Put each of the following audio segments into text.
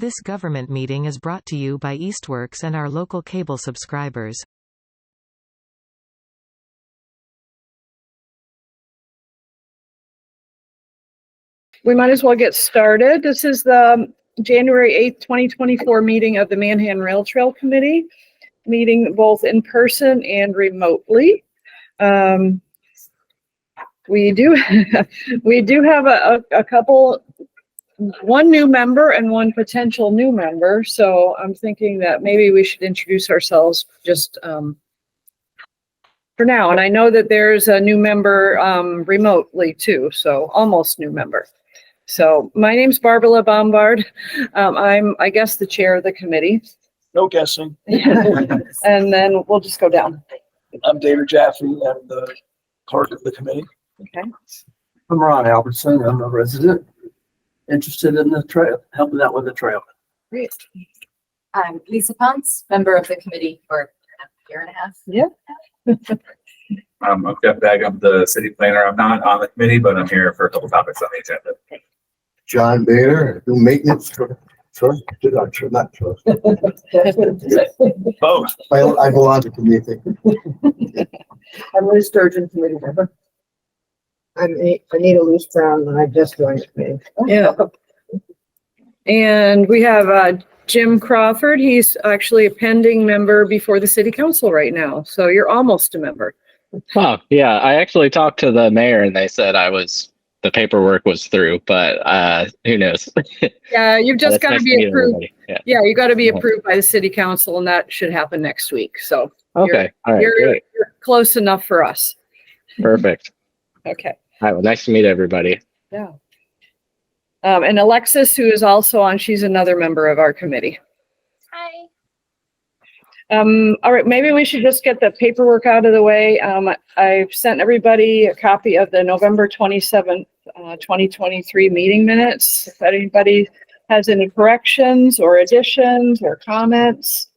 This government meeting is brought to you by Eastworks and our local cable subscribers. We might as well get started. This is the January 8th, 2024 meeting of the Manhan Rail Trail Committee, meeting both in person and remotely. We do have a couple, one new member and one potential new member. So I'm thinking that maybe we should introduce ourselves just for now. And I know that there's a new member remotely too, so almost new member. So my name's Barbara Bombard. I'm, I guess, the chair of the committee. No guessing. And then we'll just go down. I'm David Jaffe. I'm the clerk of the committee. Okay. I'm Ron Albertson. I'm a resident interested in the trail, helping out with the trail. Great. I'm Lisa Ponce, member of the committee for a year and a half. Yeah. I'm Jeff Bagg. I'm the city planner. I'm not on the committee, but I'm here for a couple topics on the agenda. John Bader, do maintenance for trust, not trust. Both. I belong to community. I'm Liz Sturgeon, committee member. I'm Anita Luce Brown, and I just joined the committee. Yeah. And we have Jim Crawford. He's actually a pending member before the city council right now. So you're almost a member. Oh, yeah. I actually talked to the mayor and they said the paperwork was through, but who knows? Yeah, you've just That's got to nice be meet approved. everybody. Yeah. Yeah, you got to be approved by the city council, and that should happen next week. So Okay. All right. Great. you're close enough for us. Perfect. Okay. All right. Well, nice to meet everybody. Yeah. And Alexis, who is also on, she's another member of our committee. Hi. All right, maybe we should just get the paperwork out of the way. I've sent everybody a copy of the November 27th, 2023 meeting minutes. If anybody has any corrections or additions or comments.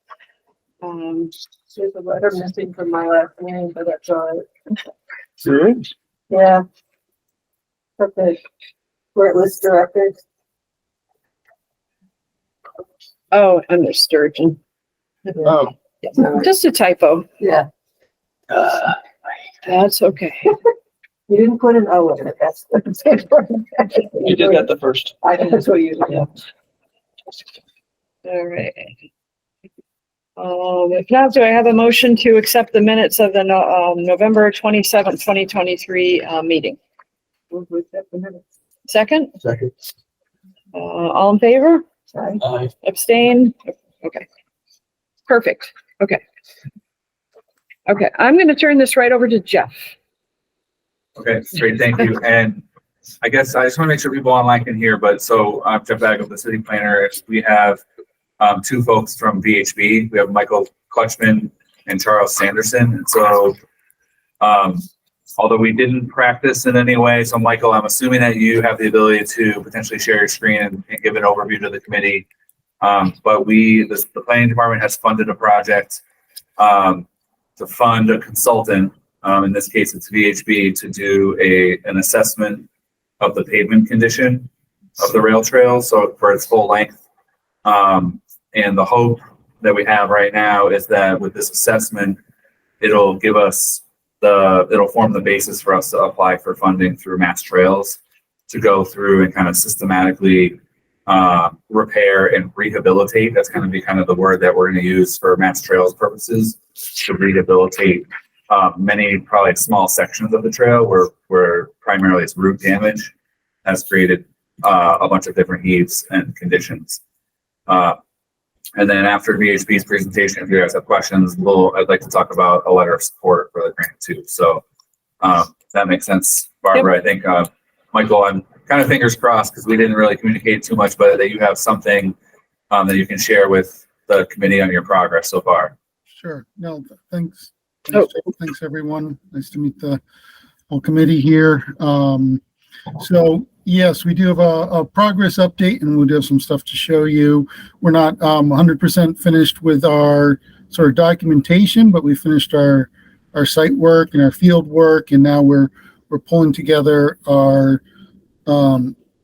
There's a letter missing from my last meeting, but that's all right. Sure. Yeah. Okay. Where it lists directors. Oh, under Sturgeon. Oh, Just a typo. Yeah. That's okay. You didn't put an O in it. That's important. you did that the first. I think that's what you did. Yeah. All right. If not, do I have a motion to accept the minutes of the November 27th, 2023 meeting? Second? Second. All in favor? Aye. Abstain? Okay. Perfect. Okay. Okay, I'm going to turn this right over to Jeff. Okay, great. Thank you. And I guess I just want to make sure people online can hear, but so I'm Jeff Bagg of the city planner. We have two folks from VHB. We have Michael Clutchman and Charles Sanderson. And so although we didn't practice in any way, so Michael, I'm assuming that you have the ability to potentially share your screen and give an overview to the committee. But the planning department has funded a project to fund a consultant. In this case, it's VHB, to do an assessment of the pavement condition of the rail trail, so for its full length. And the hope that we have right now is that with this assessment, it'll give us it'll form the basis for us to apply for funding through Mass Trails to go through and kind of systematically repair and rehabilitate. That's going to be kind of the word that we're going to use for Mass Trails purposes, to rehabilitate many probably small sections of the trail where primarily it's root damage has created a bunch of different heaves and conditions. And then after VHB's presentation, if you guys have questions, I'd like to talk about a letter of support for the grant too. So that makes sense, Barbara. Yep. I think Michael, I'm kind of fingers crossed because we didn't really communicate too much, but that you have something that you can share with the committee on your progress so far. Sure. No, thanks. Thanks everyone. Nice to meet the whole committee here. So yes, we do have a progress update, and we do have some stuff to show you. We're not 100% finished with our sort of documentation, but we finished our site work and our field work, and now we're pulling together our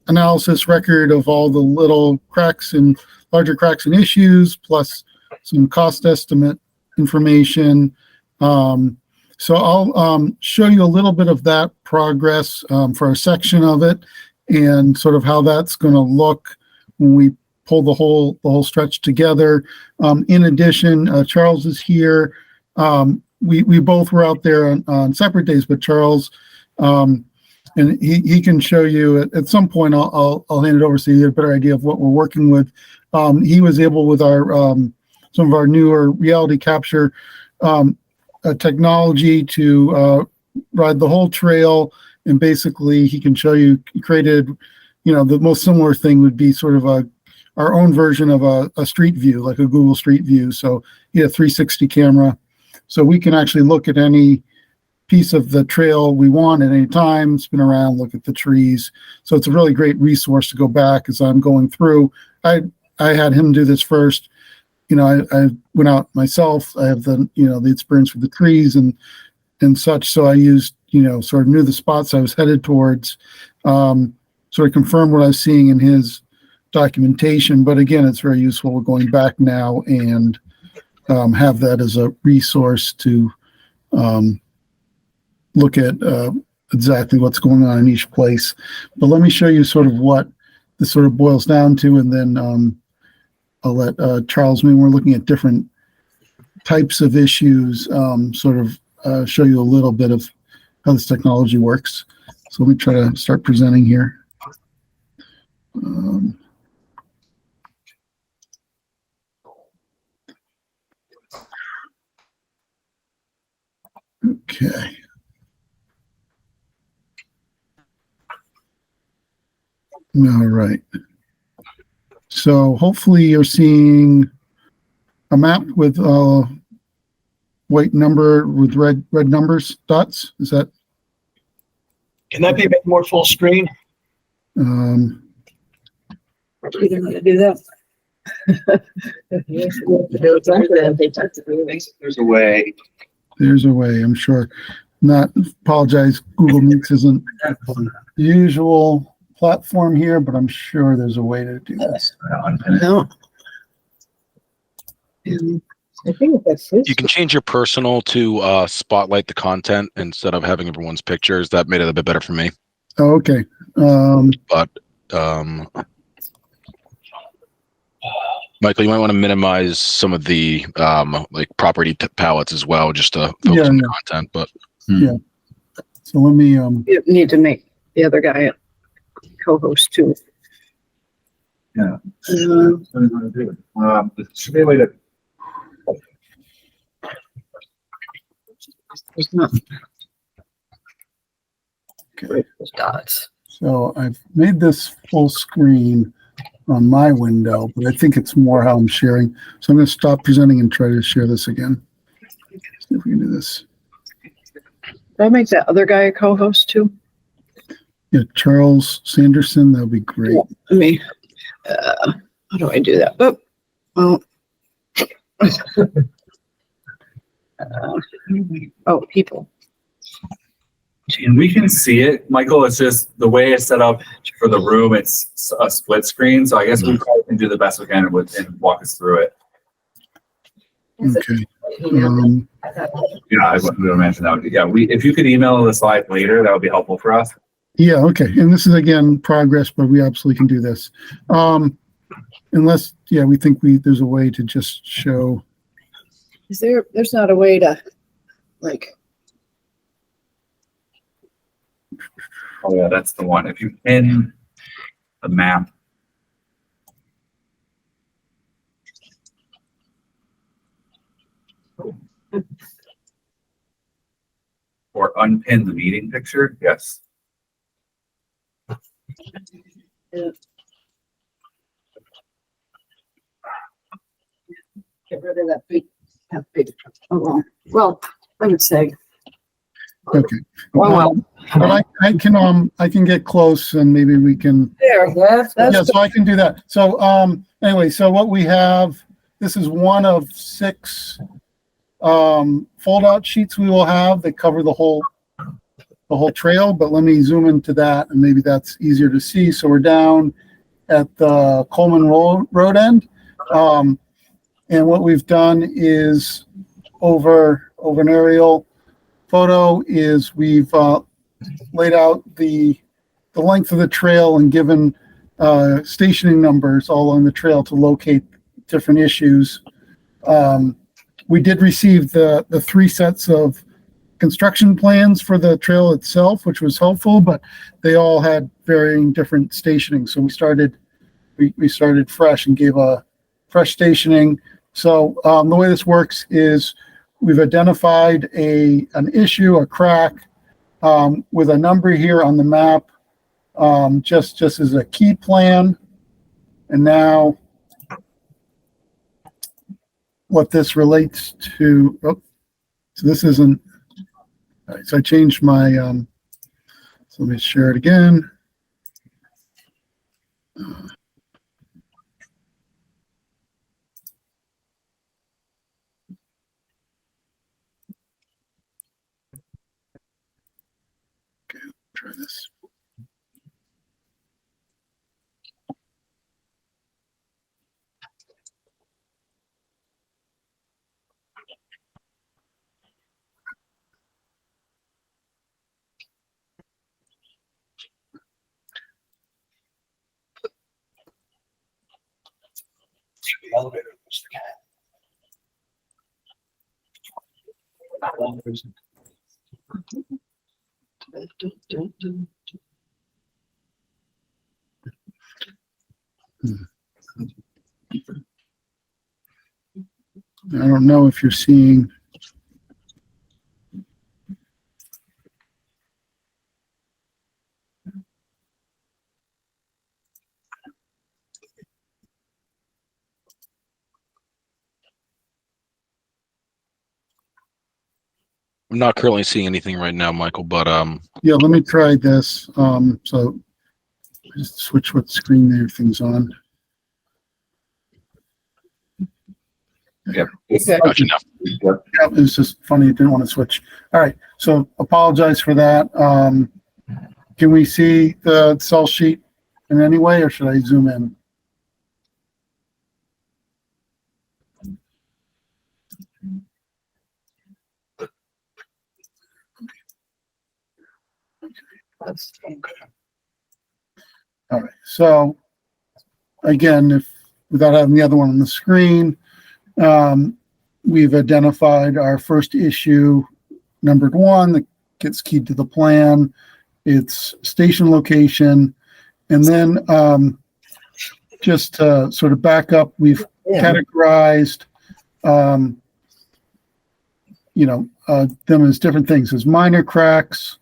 analysis record of all the little cracks and larger cracks and issues, plus some cost estimate information. So I'll show you a little bit of that progress for a section of it, and sort of how that's going to look when we pull the whole stretch together. In addition, Charles is here. We both were out there on separate days, but Charles, and he can show you at some point. I'll hand it over so you get a better idea of what we're working with. He was able, with our some of our newer reality capture technology, to ride the whole trail, and basically he can show you, he created, the most similar thing would be sort of our own version of a street view, like a Google Street View. So he had a 360 camera, so we can actually look at any piece of the trail we want at any time, spin around, look at the trees. So it's a really great resource to go back as I'm going through. I had him do this first. I went out myself. I have the experience with the trees and such. So I used, sort of knew the spots I was headed towards, sort of confirmed what I was seeing in his documentation. But again, it's very useful going back now and have that as a resource to look at exactly what's going on in each place. But let me show you sort of what this sort of boils down to, and then I'll let Charles, when we're looking at different types of issues, sort of show you a little bit of how this technology works. So let me try to start presenting here. Okay. All right. So hopefully you're seeing a map with white number with red numbers, dots. Is that? Can that be made more full screen? We don't want to do that. There's a way. There's a way, I'm sure. Apologize, Google Meets isn't the usual platform here, but I'm sure there's a way to do this. No. I think that's You can change your personal to spotlight the content instead of having everyone's pictures. That made it a bit better for me. Oh, okay. But Michael, you might want to minimize some of the like property palettes as well, just to focus on the content. But yeah. So let me. You need to make the other guy a co-host too. Yeah. There should be a way to. There's not. Okay. Those dots. So I've made this full screen on my window, but I think it's more how I'm sharing. So I'm going to stop presenting and try to share this again. See if we can do this. Did I make that other guy a co-host too? Yeah, Charles Sanderson, that would be great. Let me, how do I do that? People. And we can see it, Michael. It's just the way it's set up for the room. It's a split screen, so I guess we probably can do the best we can and walk us through it. Okay. I would imagine that would. Yeah, if you could email the slide later, that would be helpful for us. Yeah. Okay. And this is again progress, but we absolutely can do this. Unless, we think there's a way to just show. There's not a way to, like. Oh yeah, that's the one. If you pin the map. Or unpin the meeting picture, yes. Yeah. Get rid of that big. Oh, well, I would say. Okay. Well. But I can get close and maybe we can. There, So I can do that. So anyway, so what we have, this is one of 6 fold out sheets we will have that cover the whole trail, but let me zoom into that and maybe that's easier to see. So we're down at the Coleman Road end. And what we've done is over an aerial photo is we've laid out the length of the trail and given stationing numbers all along the trail to locate different issues. We did receive the 3 sets of construction plans for the trail itself, which was helpful, but they all had varying different stationing. So we started fresh and gave a fresh stationing. So the way this works is we've identified an issue, a crack, with a number here on the map, just as a key plan. And now what this relates to, so this isn't, all right, so I changed my, so let me share it again. Try this. Elevator. I don't know if you're seeing. I'm not currently seeing anything right now, Michael, but Yeah, let me try this. So just switch what screen everything's on. Yep. gotcha now. Yeah, it was just funny. It didn't want to switch. All right. So apologize for that. Can we see the cell sheet in any way, or should I zoom in? All right. So again, if without having the other one on the screen, we've identified our first issue, numbered 1, that gets keyed to the plan. Its station location, and then just to sort of back up, we've categorized, them as different things, as minor cracks.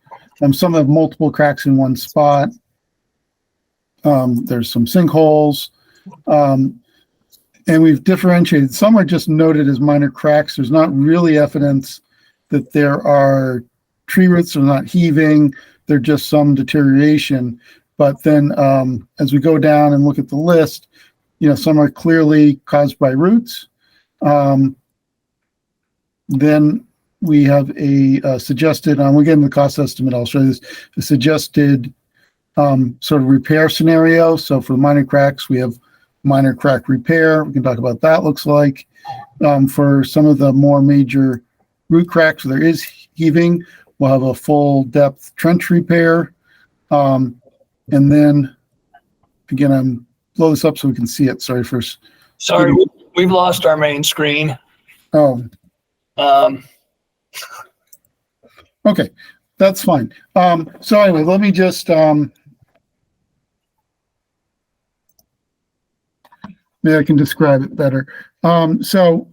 Some have multiple cracks in one spot. There's some sinkholes, and we've differentiated. Some are just noted as minor cracks. There's not really evidence that there are tree roots are not heaving. They're just some deterioration. But then as we go down and look at the list, some are clearly caused by roots. Then we have a suggested, we're getting the cost estimate, I'll show you this, a suggested sort of repair scenario. So for minor cracks, we have minor crack repair. We can talk about that looks like. For some of the more major root cracks, there is heaving. We'll have a full depth trench repair. And then again, I'm blow this up so we can see it. Sorry for. Sorry, we've lost our main screen. Oh, okay, that's fine. So anyway, let me just, maybe I can describe it better. So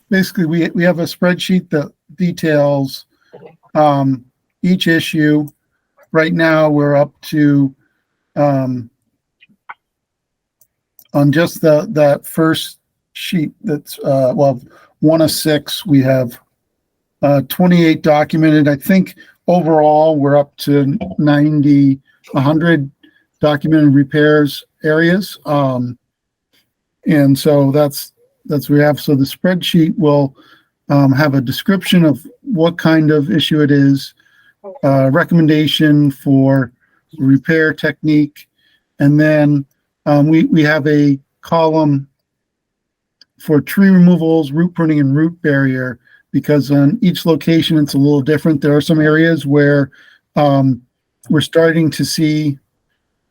basically we have a spreadsheet that details each issue. Right now we're up to on just that first sheet that's 1 of 6, we have 28 documented. I think overall we're up to 90, 100 documented repairs areas. And so that's what we have. So the spreadsheet will have a description of what kind of issue it is, recommendation for repair technique, and then we have a column for tree removals, root pruning, and root barrier, because on each location it's a little different. There are some areas where we're starting to see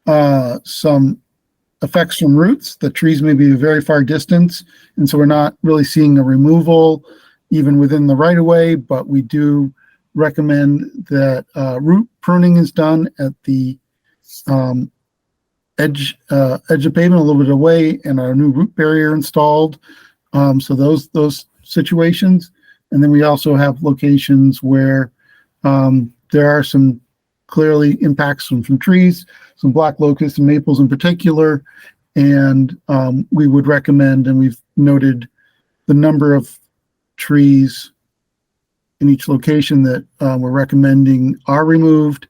some effects from roots. The trees may be a very far distance, and so we're not really seeing a removal even within the right of way, but we do recommend that root pruning is done at the edge of pavement a little bit away, and our new root barrier installed. So those situations. And then we also have locations where there are some clearly impacts from trees, some black locust and maples in particular. And we would recommend, and we've noted the number of trees in each location that we're recommending are removed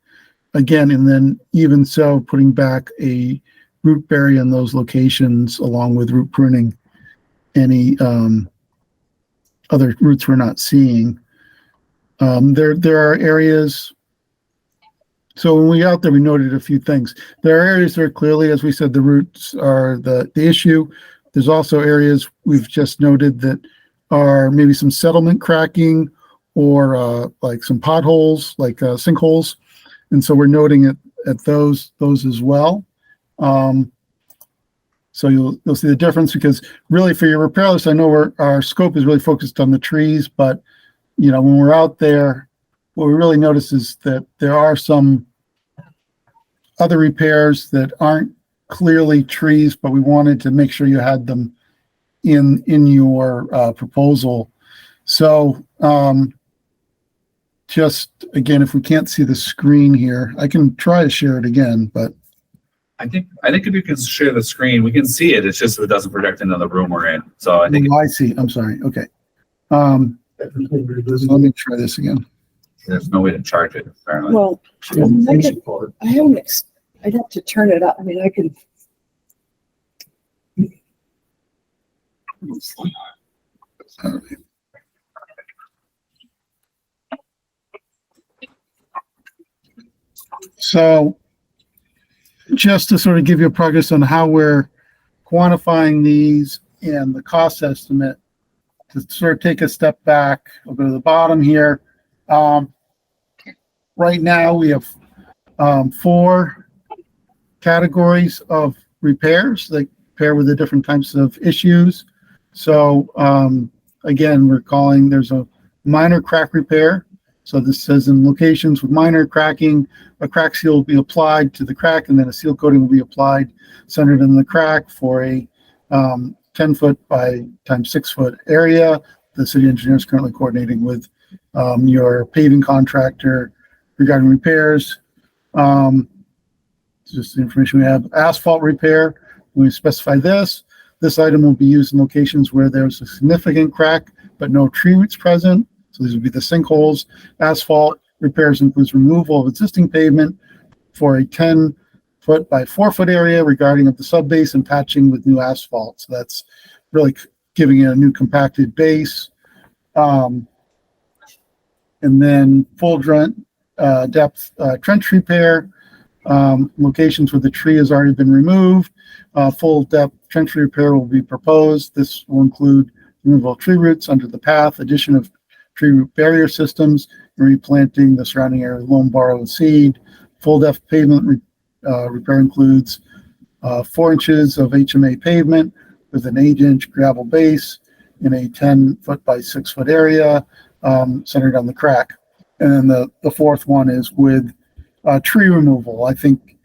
again. And then even so, putting back a root barrier in those locations along with root pruning any other roots we're not seeing. There are areas. So when we got out there, we noted a few things. There are areas that are clearly, as we said, the roots are the issue. There's also areas we've just noted that are maybe some settlement cracking or like some potholes, like sinkholes. And so we're noting at those as well. So you'll see the difference, because really for your repair list, I know our scope is really focused on the trees, but when we're out there, what we really notice is that there are some other repairs that aren't clearly trees, but we wanted to make sure you had them in your proposal. So just again, if we can't see the screen here, I can try to share it again, but I think if you can share the screen, we can see it. It's just that it doesn't project into the room we're in. So I think I see. I'm sorry. Okay. Let me try this again. there's no way to charge it, apparently. Well, I'd have to turn it up. I mean, I could. So just to sort of give you a progress on how we're quantifying these and the cost estimate, to sort of take a step back, I'll go to the bottom here. Right now we have 4 categories of repairs that pair with the different types of issues. So again, we're calling, there's a minor crack repair. So this says in locations with minor cracking, a crack seal will be applied to the crack, and then a seal coating will be applied centered in the crack for a 10-foot by times 6-foot area. The city engineer is currently coordinating with your paving contractor regarding repairs. Just the information we have. Asphalt repair, we specify this. This item will be used in locations where there's a significant crack but no tree roots present. So these would be the sinkholes. Asphalt repairs includes removal of existing pavement for a 10-foot by 4-foot area regarding of the subbase and patching with new asphalt. So that's really giving it a new compacted base. And then full depth trench repair, locations where the tree has already been removed. Full depth trench repair will be proposed. This will include removal of tree roots under the path, addition of tree root barrier systems, and replanting the surrounding area with loam borrowed seed. Full depth pavement repair includes 4 inches of HMA pavement with an 8-inch gravel base in a 10-foot by 6-foot area centered on the crack. And then the fourth one is with tree removal. I think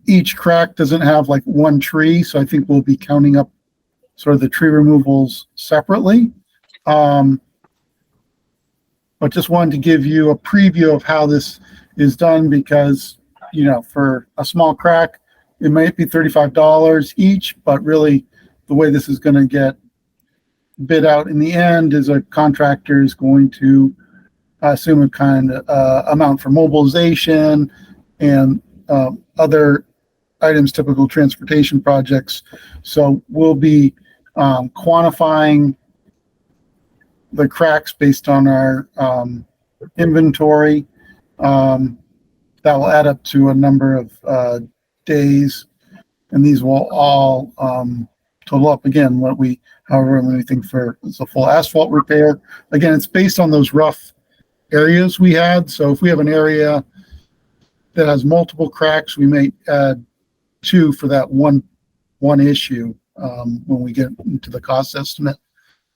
each crack doesn't have like one tree, so I think we'll be counting up sort of the tree removals separately. But just wanted to give you a preview of how this is done, because, for a small crack, it might be $35 each, but really the way this is going to get bid out in the end is a contractor is going to assume a kind of amount for mobilization and other items, typical transportation projects. So we'll be quantifying the cracks based on our inventory. That will add up to a number of days, and these will all total up again, however many we think for it's a full asphalt repair. Again, it's based on those rough areas we had. So if we have an area that has multiple cracks, we may add 2 for that one issue when we get into the cost estimate.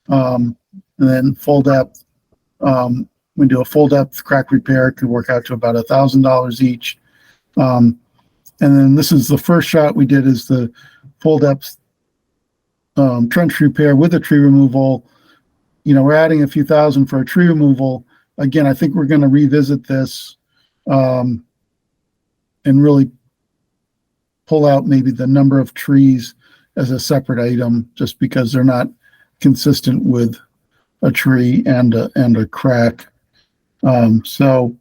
And then full depth, we do a full depth crack repair, could work out to about $1,000 each. And then this is the first shot we did, is the full depth trench repair with a tree removal. We're adding a few thousand for a tree removal. Again, I think we're going to revisit this and really pull out maybe the number of trees as a separate item, just because they're not consistent with a tree and a crack. So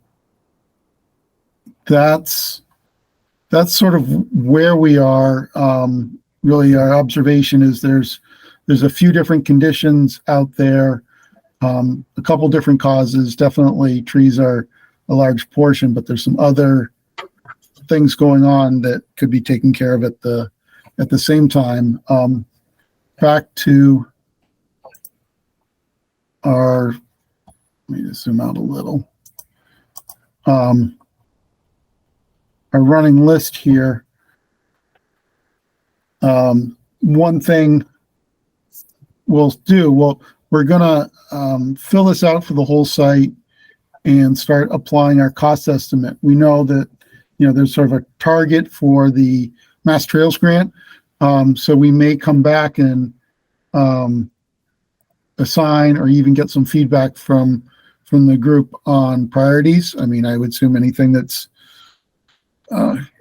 that's sort of where we are. Really, our observation is there's a few different conditions out there, a couple different causes. Definitely trees are a large portion, but there's some other things going on that could be taken care of at the same time. Back to let me just zoom out a little. Our running list here. One thing we're gonna fill this out for the whole site and start applying our cost estimate. We know that there's sort of a target for the Mass Trails grant, so we may come back and assign or even get some feedback from the group on priorities. I mean, I would assume anything that's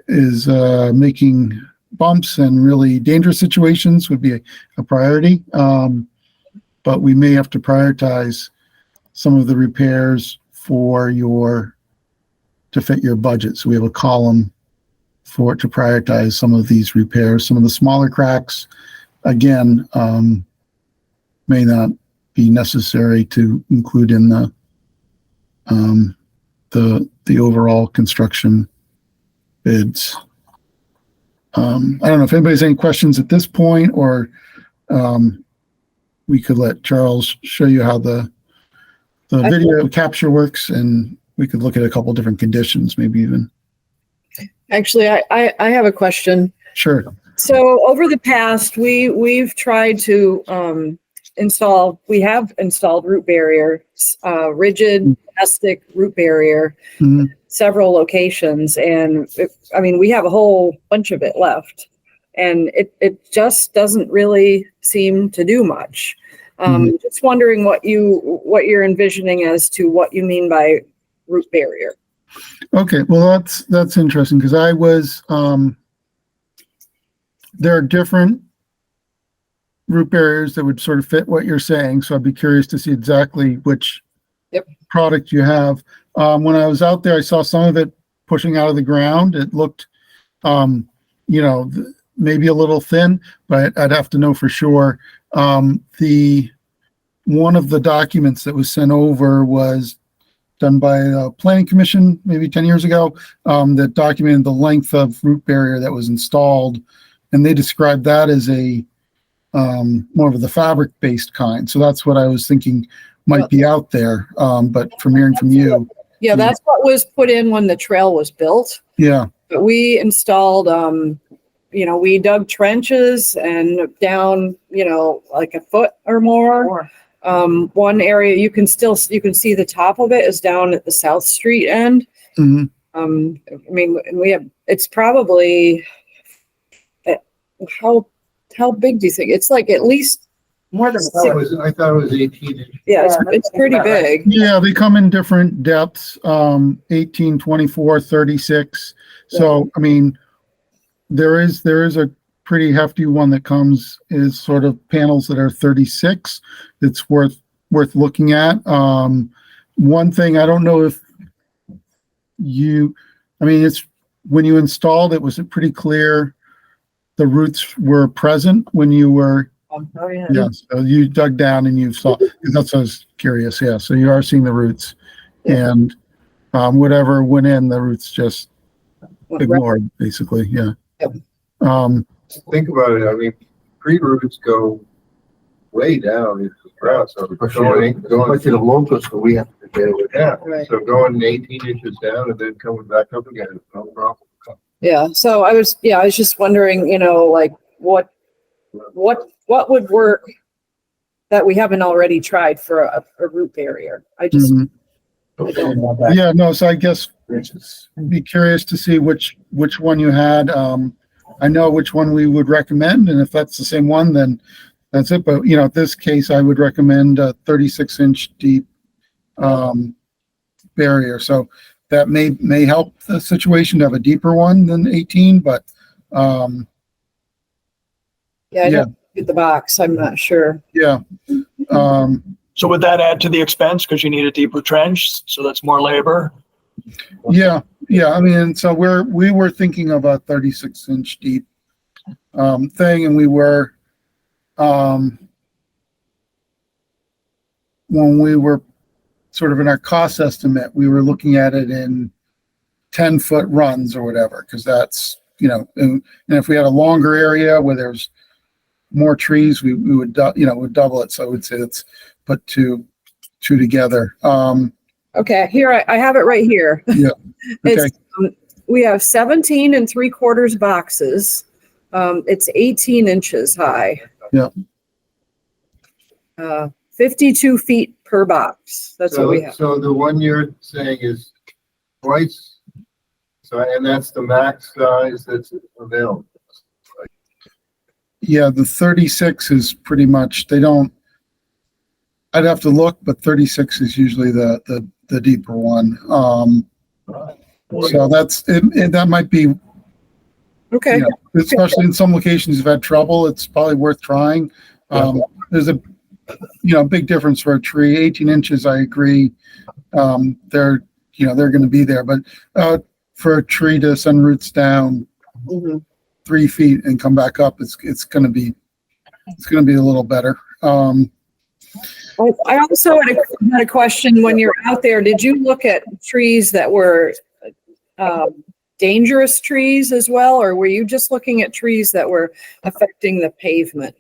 is making bumps and really dangerous situations would be a priority. But we may have to prioritize some of the repairs to fit your budget. So we have a column to prioritize some of these repairs. Some of the smaller cracks, again, may not be necessary to include in the overall construction bids. I don't know if anybody has any questions at this point, or we could let Charles show you how the video capture works, and we could look at a couple different conditions, maybe even. Actually, I have a question. Sure. So over the past, we've tried to we have installed root barriers, rigid plastic root barrier, several locations, and we have a whole bunch of it left, and it just doesn't really seem to do much. Just wondering what you're envisioning as to what you mean by root barrier. Okay, well that's interesting, because I was there are different root barriers that would sort of fit what you're saying, so I'd be curious to see exactly which product you have. When I was out there, I saw some of it pushing out of the ground. It looked maybe a little thin, but I'd have to know for sure. One of the documents that was sent over was done by a planning commission maybe 10 years ago, that documented the length of root barrier that was installed, and they described that as a more of the fabric-based kind. So that's what I was thinking might be out there. But from hearing from you, that's what was put in when the trail was built. Yeah. But we installed, we dug trenches and down, like a foot or more. One area you can see the top of it is down at the South Street end. It's probably, how big do you think? It's like at least More than I thought it was 18 inches. yeah, it's pretty big. Yeah, they come in different depths, 18, 24, 36. So, there is a pretty hefty one that is sort of panels that are 36. It's worth looking at. One thing, I don't know if it's when you installed it, was it pretty clear the roots were present when you were? Yeah, so you dug down and you saw, that's what I was curious. Yeah, so you are seeing the roots, and whatever went in, the roots just ignored, basically. Yeah. Think about it. tree roots go way down into the ground, so Going to the locust, but we have to get it with yeah, Right. so going 18 inches down and then coming back up again, is no problem. Yeah, so I was just wondering, like what would work that we haven't already tried for a root barrier? I just, Mhm. I don't know. Yeah, no, so I guess be curious to see which one you had. I know which one we would recommend, and if that's the same one, then that's it. But in this case, I would recommend a 36-inch deep barrier. So that may help the situation to have a deeper one than 18, but Yeah, I don't get the box. I'm not sure. yeah. So would that add to the expense because you need a deeper trench? So that's more labor. Yeah. I mean, so we were thinking of a 36-inch deep thing, and we were when we were sort of in our cost estimate, we were looking at it in 10-foot runs or whatever, because that's and if we had a longer area where there's more trees, we would would double it. So I would say let's put two together. Okay, here I have it right here. Yeah. Okay. It's, we have 17 3/4 boxes. It's 18 inches high. Yeah. 52 feet per box. That's what we have. So the one you're saying is twice, so, and that's the max size that's available. Yeah, the 36 is pretty much, I'd have to look, but 36 is usually the deeper one. So that's it, that might be, Okay. especially in some locations you've had trouble, it's probably worth trying. There's a big difference for a tree. 18 inches, I agree. They're going to be there, but for a tree to send roots down 3 feet and come back up, it's going to be a little better. I also had a question. When you're out there, did you look at trees that were dangerous trees as well, or were you just looking at trees that were affecting the pavement?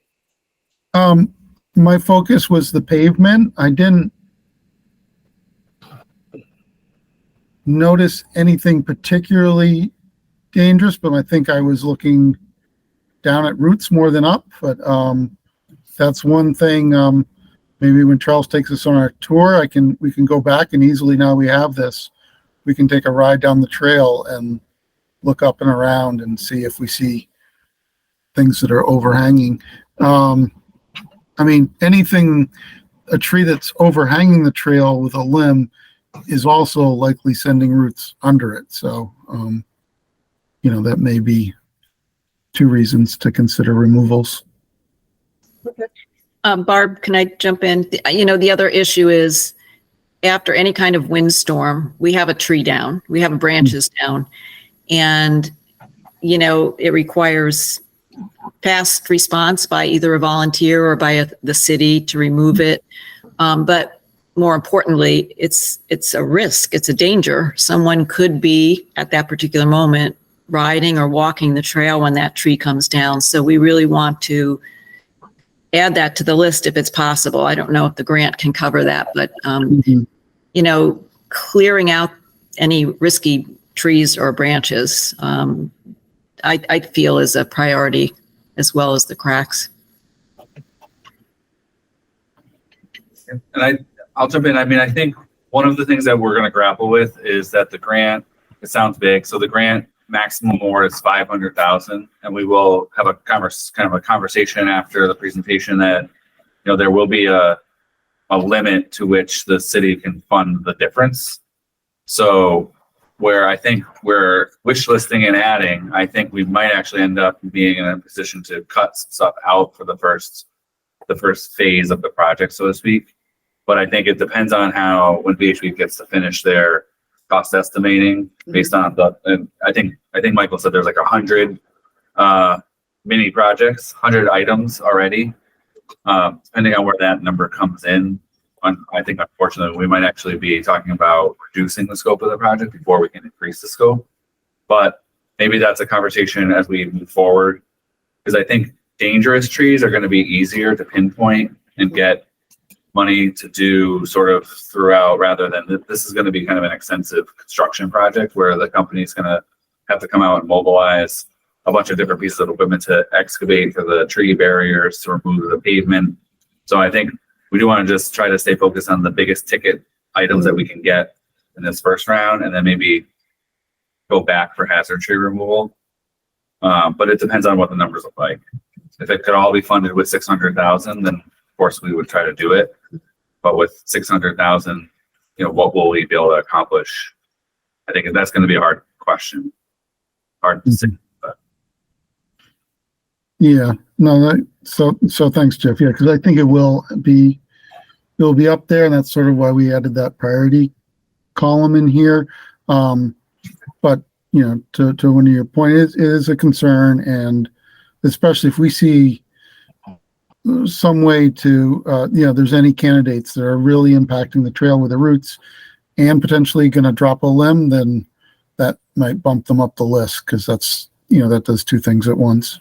My focus was the pavement. I didn't notice anything particularly dangerous, but I think I was looking down at roots more than up. But that's one thing. Maybe when Charles takes us on our tour, we can go back and easily, now we have this, we can take a ride down the trail and look up and around and see if we see things that are overhanging. I mean, a tree that's overhanging the trail with a limb is also likely sending roots under it. So, that may be two reasons to consider removals. Okay. Barb, can I jump in? The other issue is after any kind of windstorm, we have a tree down, we have branches down, and, it requires fast response by either a volunteer or by the city to remove it. But more importantly, it's a risk, it's a danger. Someone could be at that particular moment riding or walking the trail when that tree comes down. So we really want to add that to the list if it's possible. I don't know if the grant can cover that, but, clearing out any risky trees or branches, I feel is a priority, as well as the cracks. And I'll jump in. I mean, I think one of the things that we're going to grapple with is that the grant, it sounds big. So the grant maximum award is 500,000, and we will have a conversation after the presentation that, there will be a limit to which the city can fund the difference. So where I think we're wish listing and adding, I think we might actually end up being in a position to cut stuff out for the first phase of the project, so to speak. But I think it depends on when VHB gets to finish their cost estimating based on and I think Michael said there's like 100 mini projects, 100 items already. Depending on where that number comes in, I think unfortunately we might actually be talking about reducing the scope of the project before we can increase the scope. But maybe that's a conversation as we move forward, because I think dangerous trees are going to be easier to pinpoint and get money to do sort of throughout, rather than this is going to be kind of an extensive construction project where the company's going to have to come out and mobilize a bunch of different pieces of equipment to excavate for the tree barriers, to remove the pavement. So I think we do want to just try to stay focused on the biggest ticket items that we can get in this first round, and then maybe go back for hazard tree removal. But it depends on what the numbers look like. If it could all be funded with 600,000, then of course we would try to do it. But with 600,000, what will we be able to accomplish? I think that's going to be a hard question. Hard to say. But. Yeah, no, so thanks, Jeff. Yeah, because I think it will be up there, and that's sort of why we added that priority column in here. But to one of your point, it is a concern, and especially if we see some way to, there's any candidates that are really impacting the trail with the roots and potentially going to drop a limb, then that might bump them up the list, because that's, that does two things at once.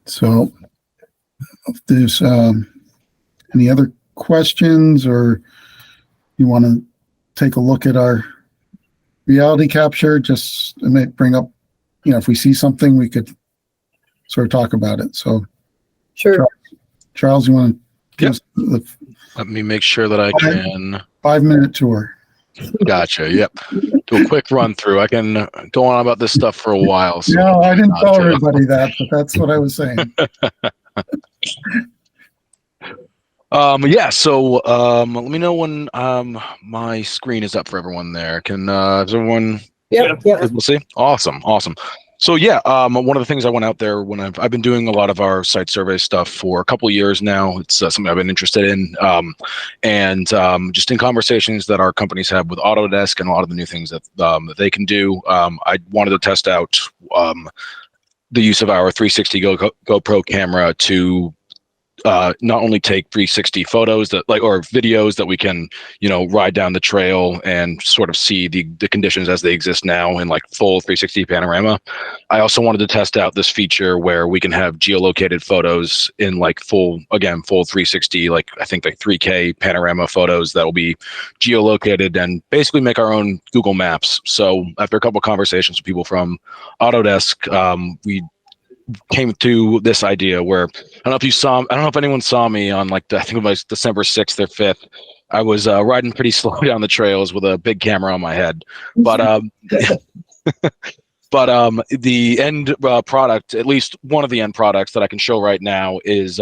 So if there's any other questions, or you want to take a look at our reality capture, just it might bring up, if we see something, we could sort of talk about it. So Sure. Charles, you want to Yep. Let me make sure that I can. 5-minute tour? Gotcha. Yep. Do a quick run through. I can go on about this stuff for a while. So No, I didn't tell everybody that, but that's what I was saying. Yeah. So let me know when my screen is up for everyone there. Can is everyone? Yep. We'll see. Awesome. So yeah, one of the things I went out there when I've been doing a lot of our site survey stuff for a couple of years now. It's something I've been interested in, and just in conversations that our companies have with Autodesk and a lot of the new things that they can do. I wanted to test out the use of our 360 GoPro camera to not only take 360 photos or videos that we can, ride down the trail and sort of see the conditions as they exist now in like full 360 panorama. I also wanted to test out this feature where we can have geolocated photos in like full 360, like I think like 3K panorama photos that will be geolocated and basically make our own Google Maps. So after a couple of conversations with people from Autodesk, we came to this idea where I don't know if anyone saw me on I think it was December 6th or 5th. I was riding pretty slow down the trails with a big camera on my head, but the end product, at least one of the end products that I can show right now, is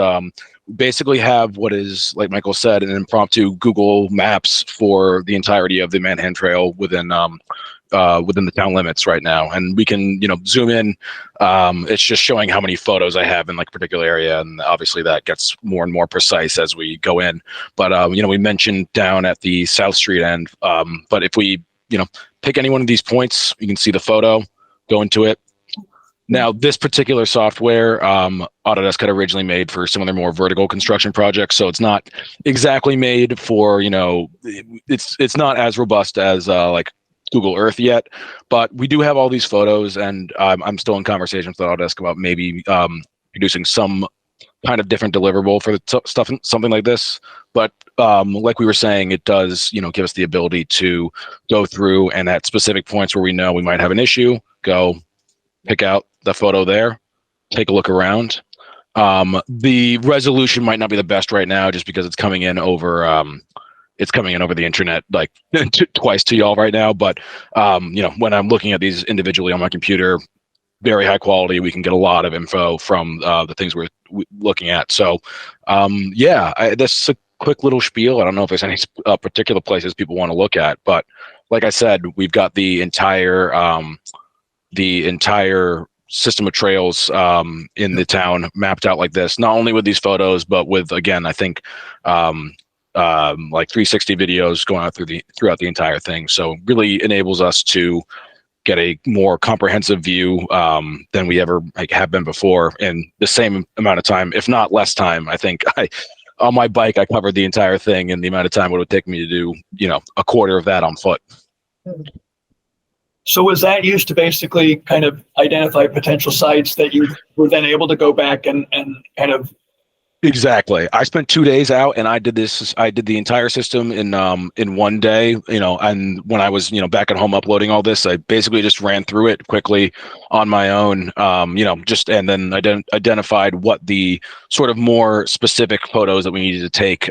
basically have what is, like Michael said, an impromptu Google Maps for the entirety of the Manhan Trail within the town limits right now, and we can zoom in. It's just showing how many photos I have in like a particular area, and obviously that gets more and more precise as we go in. But we mentioned down at the South Street end, but if we pick any one of these points, you can see the photo, go into it. Now, this particular software, Autodesk had originally made for some of their more vertical construction projects, so it's not exactly made for it's not as robust as like Google Earth yet, but we do have all these photos, and I'm still in conversations with Autodesk about maybe producing some kind of different deliverable for the stuff, something like this. But like we were saying, it does give us the ability to go through and at specific points where we know we might have an issue, go pick out the photo there, take a look around. The resolution might not be the best right now just because it's coming in over the internet like twice to y'all right now. But when I'm looking at these individually on my computer, very high quality, we can get a lot of info from the things we're looking at. So that's a quick little spiel. I don't know if there's any particular places people want to look at, but like I said, we've got the entire system of trails in the town mapped out like this, not only with these photos, but with, again, I think like 360 videos going out throughout the entire thing. So really enables us to get a more comprehensive view than we ever have been before in the same amount of time, if not less time. I think on my bike, I covered the entire thing in the amount of time it would take me to do, a quarter of that on foot. So was that used to basically kind of identify potential sites that you were then able to go back and kind of? Exactly. I spent 2 days out and I did the entire system in one day, and when I was, back at home uploading all this, I basically just ran through it quickly on my own, and then identified what the sort of more specific photos that we needed to take,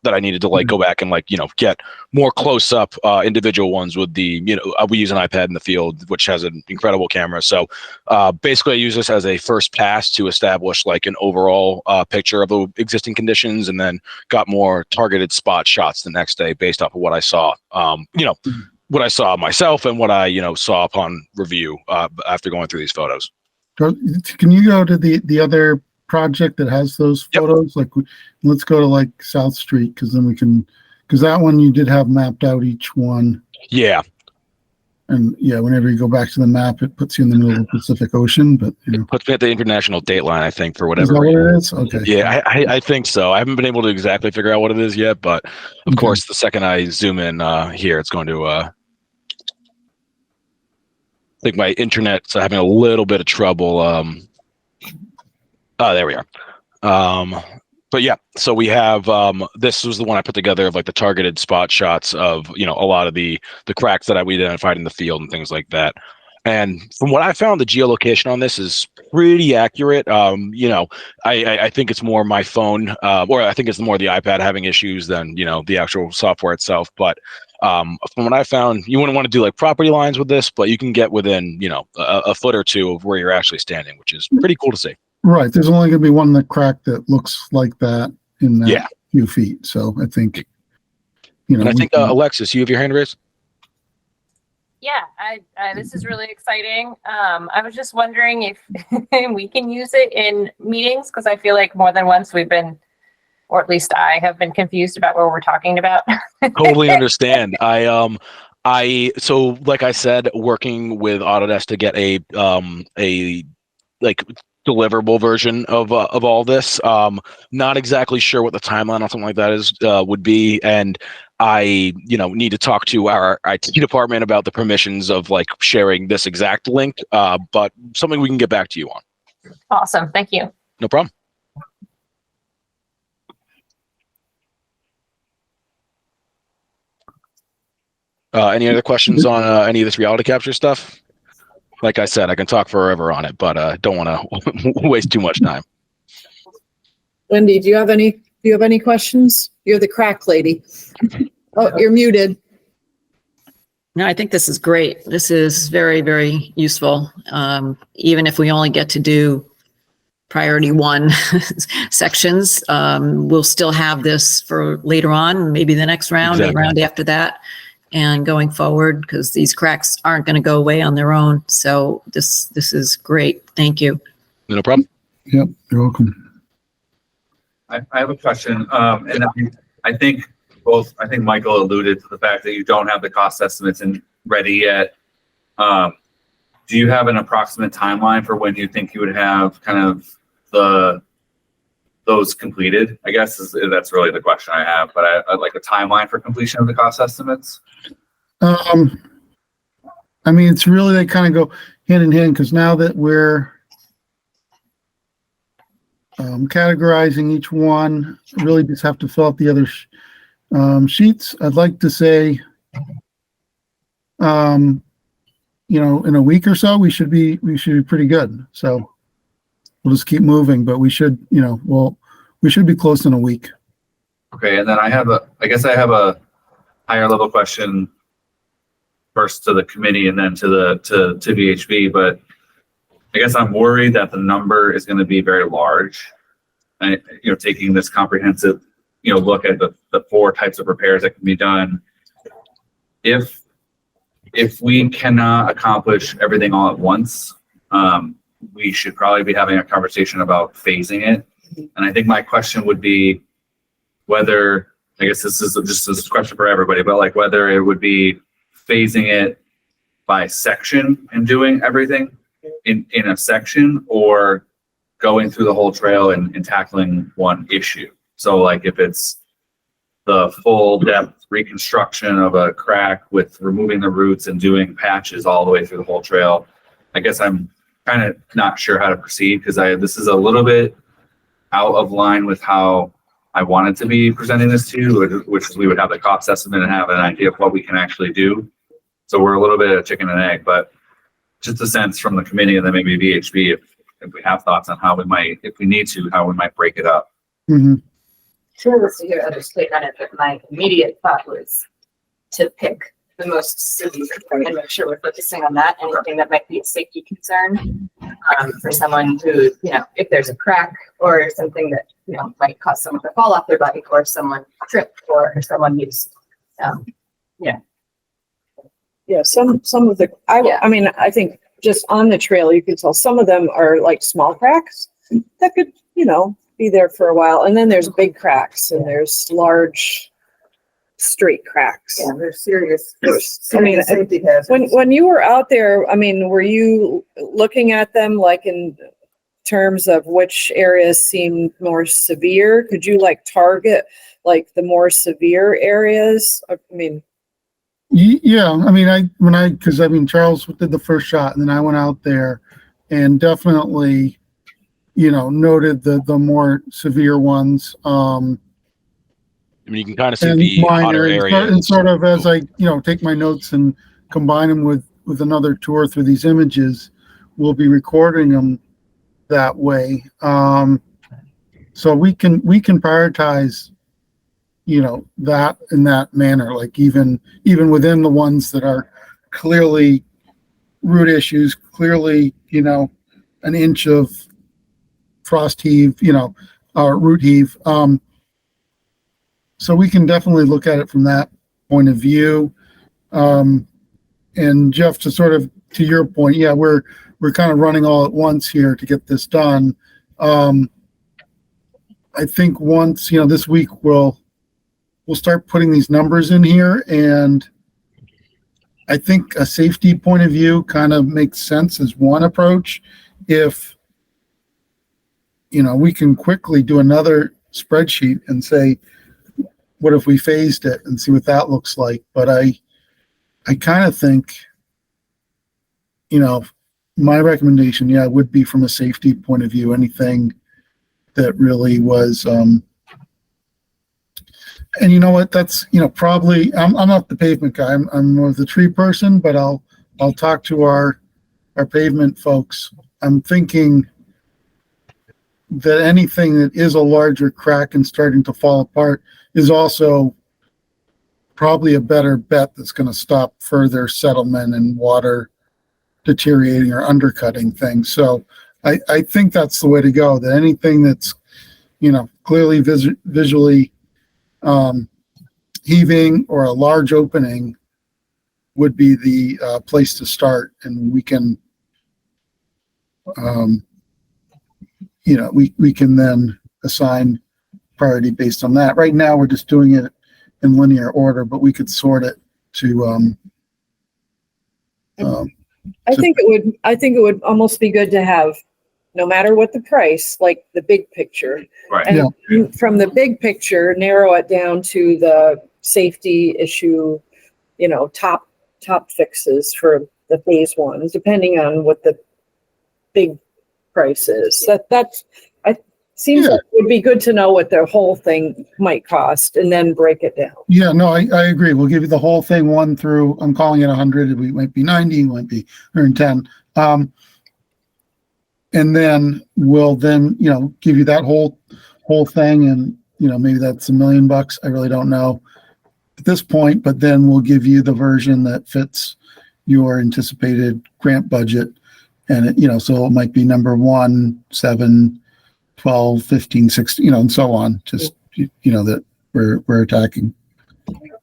that I needed to go back and get more close up, individual ones with the, we use an iPad in the field, which has an incredible camera. So, basically I use this as a first pass to establish an overall, picture of the existing conditions, and then got more targeted spot shots the next day based off of what I saw, what I saw myself and what I, saw upon review, after going through these photos. Can you go to the other project that has those photos? Let's go to South Street, because that one you did have mapped out each one. Yeah. And whenever you go back to the map, it puts you in the middle of the Pacific Ocean, but it puts me at the international date line, I think, for whatever. Is that what it is? Okay. Yeah, I think so. I haven't been able to exactly figure out what it is yet, but of course, the second I zoom in here, it's going to. I think my internet's having a little bit of trouble. There we are. But yeah, so we have, this was the one I put together of the targeted spot shots of, a lot of the cracks that we identified in the field and things like that. And from what I found, the geolocation on this is pretty accurate. I think it's more my phone, or I think it's more the iPad having issues than, the actual software itself. But from what I found, you wouldn't want to do property lines with this, but you can get within, a foot or two of where you're actually standing, which is pretty cool to see. Right. There's only going to be one that cracked that looks like that in that few feet. So I think, And I think, Alexis, you have your hand raised? Yeah, this is really exciting. I was just wondering if we can use it in meetings, because I feel like more than once we've been, or at least I have been confused about what we're talking about. Totally understand. So like I said, working with Autodesk to get a deliverable version of all this. Not exactly sure what the timeline on something like that would be, and I need to talk to our IT department about the permissions of sharing this exact link. But something we can get back to you on. Awesome, thank you. No problem. Any other questions on any of this reality capture stuff? Like I said, I can talk forever on it, but don't want to waste too much time. Wendy, do you have any questions? You're the crack lady. Oh, you're muted. No, I think this is great. This is very, very useful. Even if we only get to do priority 1 sections, we'll still have this for later on, maybe the next round, Exactly. the round after that, and going forward, because these cracks aren't going to go away on their own. So this is great. Thank you. No problem. Yep, you're welcome. I have a question, and I think Michael alluded to the fact that you don't have the cost estimates ready yet. Do you have an approximate timeline for when you think you would have kind of those completed? I guess that's really the question I have, but I'd like a timeline for completion of the cost estimates. I mean, it's really, they kind of go hand in hand, because now that we're categorizing each one, really just have to fill out the other sheets. I'd like to say, in a week or so, we should be pretty good. So we'll just keep moving, but we should, we should be close in a week. Okay, and then I have a higher level question first to the committee and then to VHB, but I guess I'm worried that the number is going to be very large. And taking this comprehensive look at the 4 types of repairs that can be done. If we cannot accomplish everything all at once, we should probably be having a conversation about phasing it. And I think my question would be whether, I guess this is just a question for everybody, but whether it would be phasing it by section and doing everything in a section, or going through the whole trail and tackling one issue. So if it's the full depth reconstruction of a crack with removing the roots and doing patches all the way through the whole trail. I guess I'm kind of not sure how to proceed because this is a little bit out of line with how I wanted to be presenting this to you, which is we would have the cost estimate and have an idea of what we can actually do. So we're a little bit of chicken and egg, but just a sense from the committee and then maybe VHB if we have thoughts on how we might, if we need to, how we might break it up. Mm-hmm. Sure, let's hear others take on it, but my immediate thought was to pick the most severe and make sure we're focusing on that. Anything that might be a safety concern for someone who, if there's a crack or something that, might cause someone to fall off their bike or someone trip or someone who's, Yeah, some of the, I mean, I think just on the trail, you can tell some of them are like small cracks that could, be there for a while. And then there's big cracks and there's large straight cracks. Yeah, there's serious. I mean, safety hazards. when you were out there, I mean, were you looking at them like in terms of which areas seemed more severe? Could you like target like the more severe areas? I mean, yeah, I mean, because Charles did the first shot and then I went out there and definitely, noted the more severe ones. I mean, you can kind of see the hotter areas. And sort of as I, take my notes and combine them with another tour through these images, we'll be recording them that way. So we can prioritize, that in that manner, like even within the ones that are clearly root issues, clearly, an inch of frost heave, root heave. So we can definitely look at it from that point of view. And Jeff, to sort of, to your point, yeah, we're kind of running all at once here to get this done. I think once, this week we'll start putting these numbers in here, and I think a safety point of view kind of makes sense as one approach. If, we can quickly do another spreadsheet and say, what if we phased it and see what that looks like? But I kind of think, my recommendation, would be from a safety point of view, anything that really was, and you know what, that's, probably, I'm not the pavement guy, I'm more of the tree person, but I'll talk to our pavement folks. I'm thinking that anything that is a larger crack and starting to fall apart is also probably a better bet that's going to stop further settlement and water deteriorating or undercutting things. So I think that's the way to go, that anything that's, clearly visually heaving or a large opening would be the place to start. And we can, we can then assign priority based on that. Right now, we're just doing it in linear order, but we could sort it to. I think it would almost be good to have, no matter what the price, like the big picture. Right. And from the big picture, narrow it down to the safety issue, top fixes for the phase ones, depending on what the big price is. Seems like it would be good to know what the whole thing might cost and then break it down. Yeah, no, I agree. We'll give you the whole thing 1 through, I'm calling it 100. We might be 90, might be 110. And then we'll give you that whole thing. And, maybe that's $1 million. I really don't know at this point, but then we'll give you the version that fits your anticipated grant budget. And so it might be number 1, 7, 12, 15, 16, and so on, just, that we're attacking.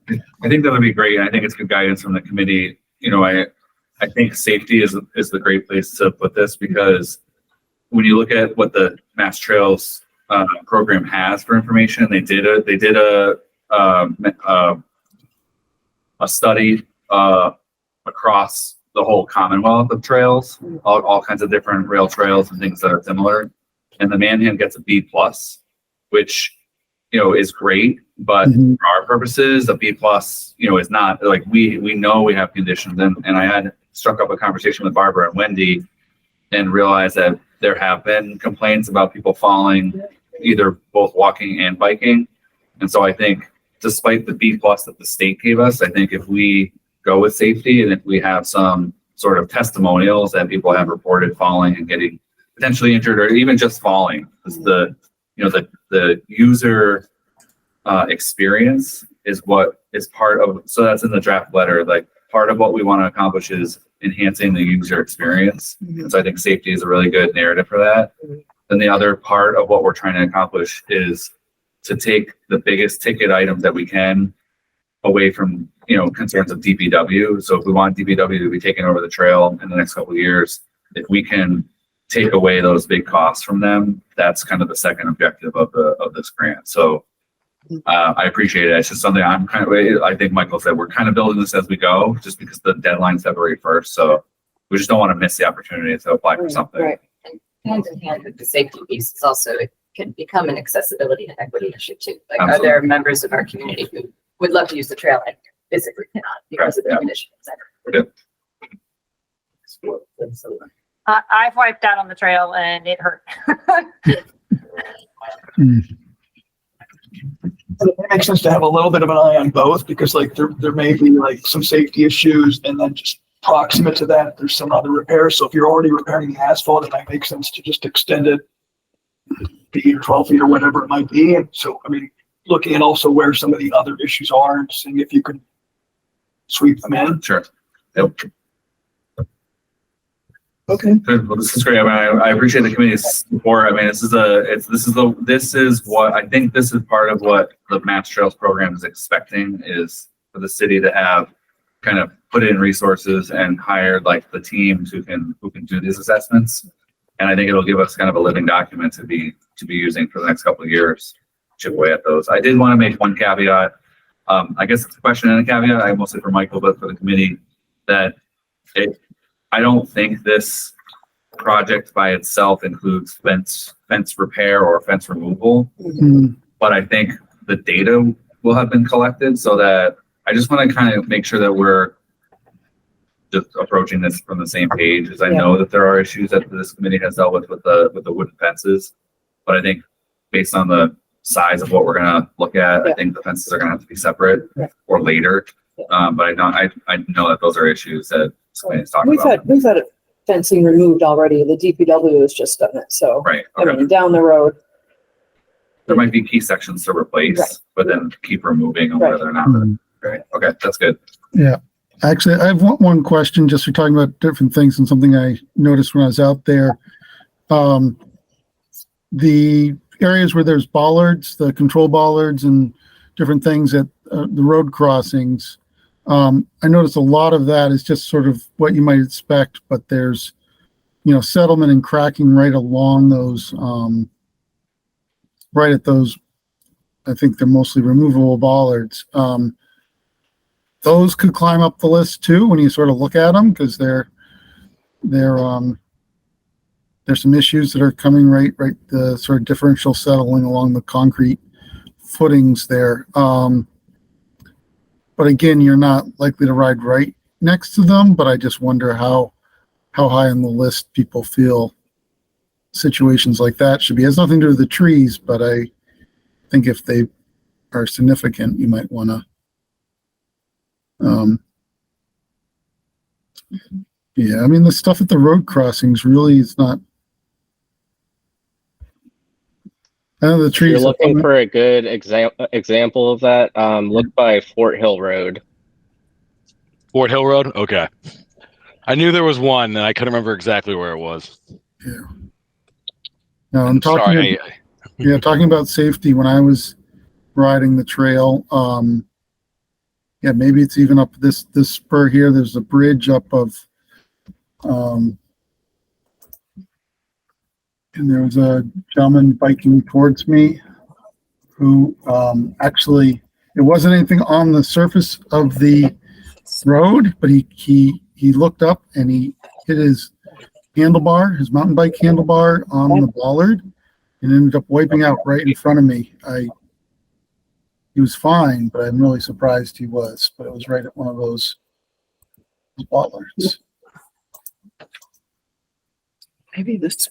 I think that would be great. I think it's good guidance from the committee. I think safety is the great place to put this, because when you look at what the Mass Trails program has for information, they did a study across the whole Commonwealth of trails, all kinds of different rail trails and things that are similar. And the Manhan gets a B+, which, is great. But Mhm. for our purposes, a B plus, is not like we know we have conditions, and I had struck up a conversation with Barbara and Wendy and realized that there have been complaints about people falling, either both walking and biking. And so I think despite the B plus that the state gave us, I think if we go with safety and if we have some sort of testimonials that people have reported falling and getting potentially injured or even just falling, because the user experience is what is part of, so that's in the draft letter, like part of what we want to accomplish is enhancing the user experience. And so I think safety is a really good narrative for that. Then the other part of what we're trying to accomplish is to take the biggest ticket items that we can away from, concerns of DPW. So if we want DPW to be taking over the trail in the next couple of years, if we can take away those big costs from them, that's kind of the second objective of this grant. So I appreciate it. It's just something I think Michael said, we're kind of building this as we go, just because the deadline's February 1st. So we just don't want to miss the opportunity to apply for something. Right. And hand in hand with the safety piece, it's also, it can become an accessibility and equity issue too. Like, Absolutely. are there members of our community who would love to use the trail and physically cannot because of the condition, et cetera? I've wiped out on the trail and it hurt. It makes sense to have a little bit of an eye on both, because like there may be like some safety issues, and then just proximate to that, there's some other repairs. So if you're already repairing the asphalt, it might make sense to just extend it 8 or 12 feet or whatever it might be. And so, I mean, looking at also where some of the other issues are and seeing if you can sweep them in. Sure. Yep. Okay. Good. Well, this is great. I mean, I appreciate the committee's support. I mean, this is what I think this is part of what the Mass Trails program is expecting, is for the city to have kind of put in resources and hired like the teams who can do these assessments. And I think it'll give us kind of a living document to be using for the next couple of years, chip away at those. I did want to make one caveat. I guess it's a question and a caveat, I mostly for Michael, but for the committee, that I don't think this project by itself includes fence repair or fence removal, but I think the data will have been collected, so that I just want to kind of make sure that we're just approaching this from the same page, as I know that there are issues that this committee has dealt with the wooden fences, but I think based on the size of what we're gonna look at, I think the fences are gonna have to be separate or later. But I know that those are issues that somebody's talking about. We've had fencing removed already. The DPW has just done it. So, Right. I Okay. mean, down the road. There might be key sections to replace, but then keep removing them whether or not. Right. Okay. That's good. Yeah. Actually, I have one question, just for talking about different things and something I noticed when I was out there. The areas where there's bollards, the control bollards and different things at the road crossings, I noticed a lot of that is just sort of what you might expect, but there's, settlement and cracking right along those, right at those, I think they're mostly removable bollards. Those could climb up the list too when you sort of look at them, because there's some issues that are coming right the sort of differential settling along the concrete footings there. But again, you're not likely to ride right next to them, but I just wonder how high on the list people feel situations like that should be. It has nothing to do with the trees, but I think if they are significant, you might want to yeah, I mean, the stuff at the road crossings really is not. I know the trees. You're looking for a good example of that. Look by Fort Hill Road. Fort Hill Road? Okay. I knew there was one, and I couldn't remember exactly where it was. Yeah. No, I'm talking. Sorry, talking about safety. When I was riding the trail, yeah, maybe it's even up this spur here. There's a bridge up of, and there was a gentleman biking towards me who actually, it wasn't anything on the surface of the road, but he looked up and he hit his handlebar, his mountain bike handlebar on the bollard, and ended up wiping out right in front of me. he was fine, but I'm really surprised he was. But it was right at one of those bollards. Maybe this.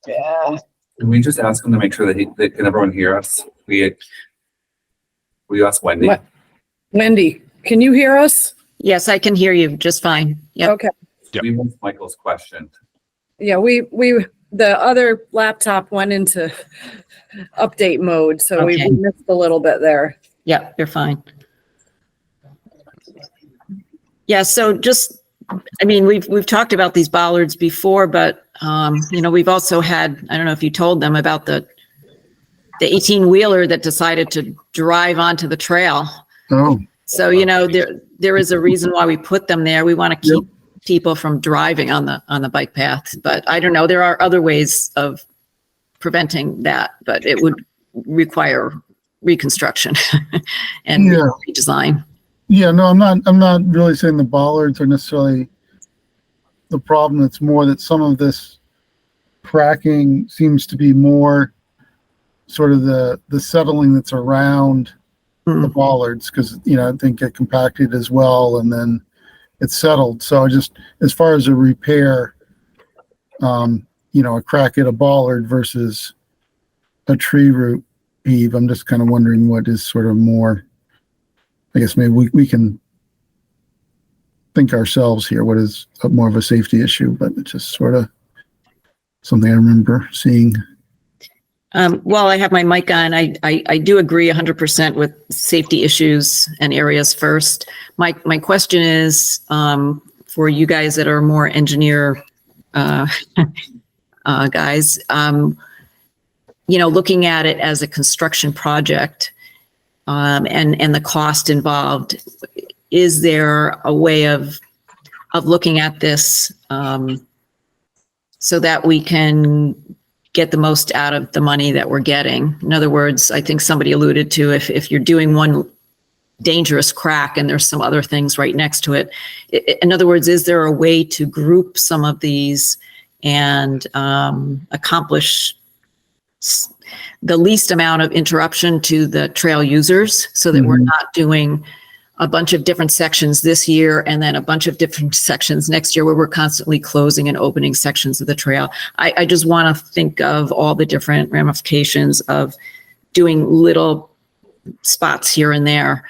Yeah. Can we just ask him to make sure that can everyone hear us? We ask Wendy. Wendy, can you hear us? Yes, I can hear you just fine. Yep. Okay. Yep. We missed Michael's question. Yeah, the other laptop went into update mode, so we Okay. missed a little bit there. Yeah, you're fine. Yeah, so just, I mean, we've talked about these bollards before, but we've also had, I don't know if you told them about the 18-wheeler that decided to drive onto the trail. Oh, So, there is a reason why we put them there. We want to keep people from driving on the bike path, but I don't know, there are other ways of preventing that, but it would require reconstruction and redesign. yeah, no, I'm not really saying the bollards are necessarily the problem. It's more that some of this cracking seems to be more sort of the settling that's around the bollards, because I think it compacted as well and then it's settled. So just as far as a repair, a crack at a bollard versus a tree root heave, I'm just kind of wondering what is sort of more, I guess maybe we can think ourselves here, what is more of a safety issue, but it's just sort of something I remember seeing. While I have my mic on, I do agree 100% with safety issues and areas first. My question is for you guys that are more engineer guys, looking at it as a construction project and the cost involved, is there a way of looking at this so that we can get the most out of the money that we're getting? In other words, I think somebody alluded to if you're doing one dangerous crack and there's some other things right next to it. In other words, is there a way to group some of these and accomplish the least amount of interruption to the trail users so that we're not doing a bunch of different sections this year and then a bunch of different sections next year where we're constantly closing and opening sections of the trail? I just want to think of all the different ramifications of doing little spots here and there.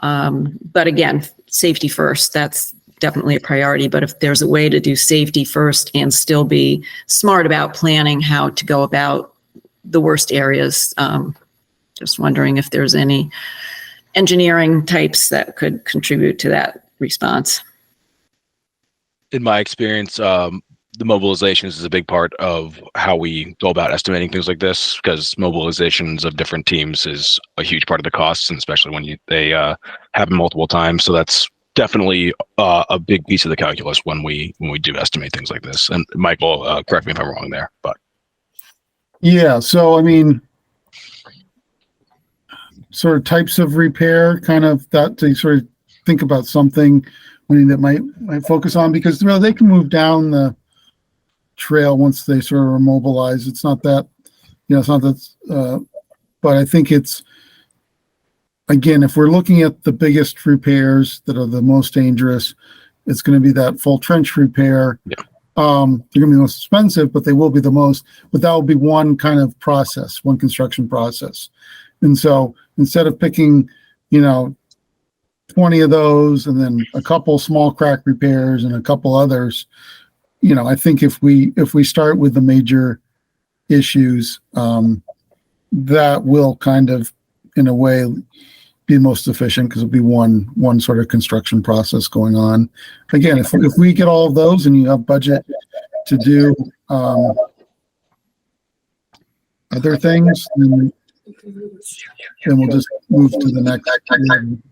But again, safety first, that's definitely a priority. But if there's a way to do safety first and still be smart about planning how to go about the worst areas, just wondering if there's any engineering types that could contribute to that response. In my experience, the mobilizations is a big part of how we go about estimating things like this, because mobilizations of different teams is a huge part of the costs, and especially when they happen multiple times. So that's definitely a big piece of the calculus when we do estimate things like this. And Michael, correct me if I'm wrong there, but yeah. So I mean, sort of types of repair, kind of that to sort of think about something that might focus on, because they can move down the trail once they sort of immobilize. It's not that, it's not that, but I think it's, again, if we're looking at the biggest repairs that are the most dangerous, it's going to be that full trench repair. Yeah. They're going to be the most expensive, but they will be the most, but that will be one kind of process, one construction process. And so instead of picking, 20 of those and then a couple small crack repairs and a couple others, I think if we start with the major issues, that will kind of, in a way, be most efficient, because it'll be one sort of construction process going on. Again, if we get all of those and you have budget to do other things, then we'll just move to the next one.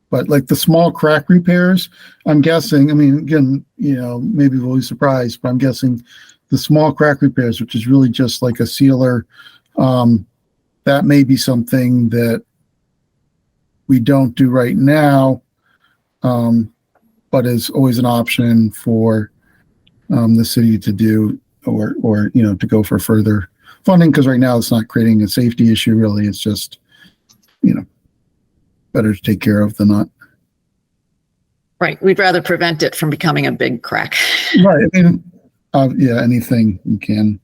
But like the small crack repairs, I'm guessing, again, maybe we'll be surprised, but I'm guessing the small crack repairs, which is really just like a sealer, that may be something that we don't do right now, but is always an option for the city to do, or to go for further funding, because right now it's not creating a safety issue, really. It's just better to take care of than not. Right. We'd rather prevent it from becoming a big crack. Right. I mean, yeah, anything you can.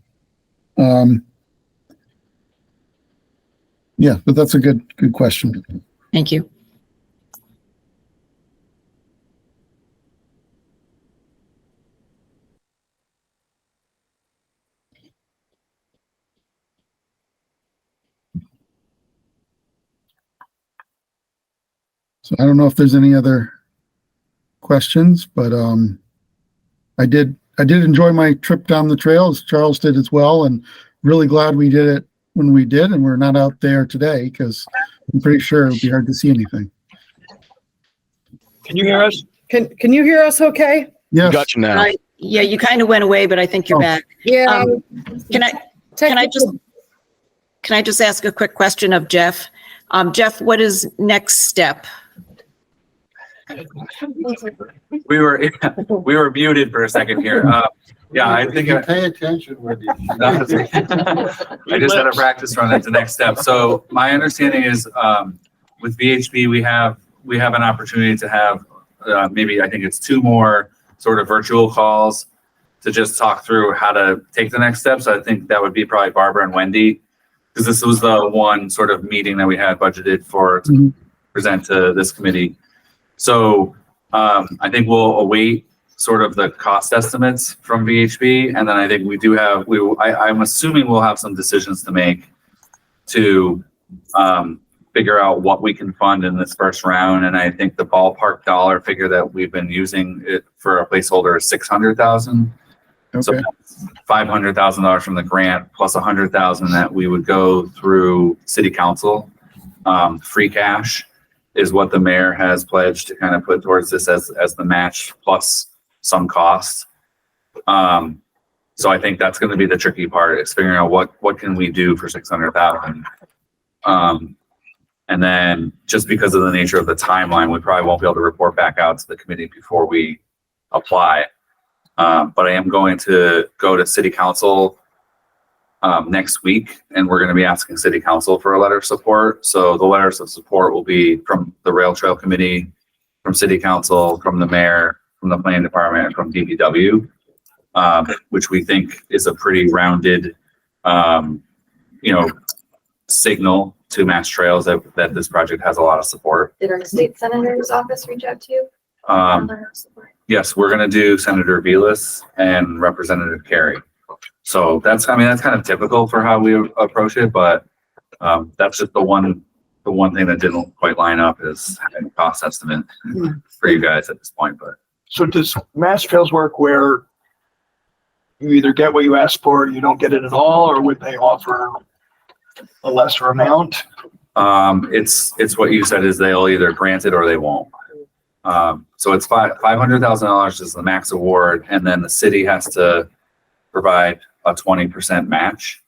Yeah, but that's a good question. Thank you. So I don't know if there's any other questions, but I did enjoy my trip down the trails. Charles did as well, and really glad we did it when we did, and we're not out there today because I'm pretty sure it would be hard to see anything. Can you hear us? Can you hear us okay? Yes. Got you now. Yeah, you kind of went away, but I think you're back. Yeah. Can I just ask a quick question of Jeff? Jeff, what is next step? We were muted for a second here. Yeah, I think Pay attention with you. I just had to practice run. That's the next step. So my understanding is with VHB, we have an opportunity to have maybe I think it's 2 more sort of virtual calls to just talk through how to take the next steps. I think that would be probably Barbara and Wendy, because this was the one sort of meeting that we had budgeted for to present to this committee. So I think we'll await sort of the cost estimates from VHB, and then I think we do have I'm assuming we'll have some decisions to make to figure out what we can fund in this first round. And I think the ballpark dollar figure that we've been using it for a placeholder is $600,000. Okay. So $500,000 from the grant plus $100,000 that we would go through city council. Free cash is what the mayor has pledged to kind of put towards this as the match plus some costs. So I think that's going to be the tricky part, is figuring out what can we do for $600,000. And then just because of the nature of the timeline, we probably won't be able to report back out to the committee before we apply. But I am going to go to city council next week, and we're going to be asking city council for a letter of support. So the letters of support will be from the rail trail committee, from city council, from the mayor, from the planning department, and from DPW, which we think is a pretty rounded, signal to Mass Trails that this project has a lot of support. Did our state senator's office reach out to you? Yes, we're going to do Senator Velas and Representative Carey. So that's kind of typical for how we approach it, but that's just the one thing that didn't quite line up is having a cost estimate for you guys at this point. But So does Mass Trails work where you either get what you ask for or you don't get it at all, or would they offer a lesser amount? It's what you said, is they'll either grant it or they won't. So it's $500,000 is the max award, and then the city has to provide a 20% match.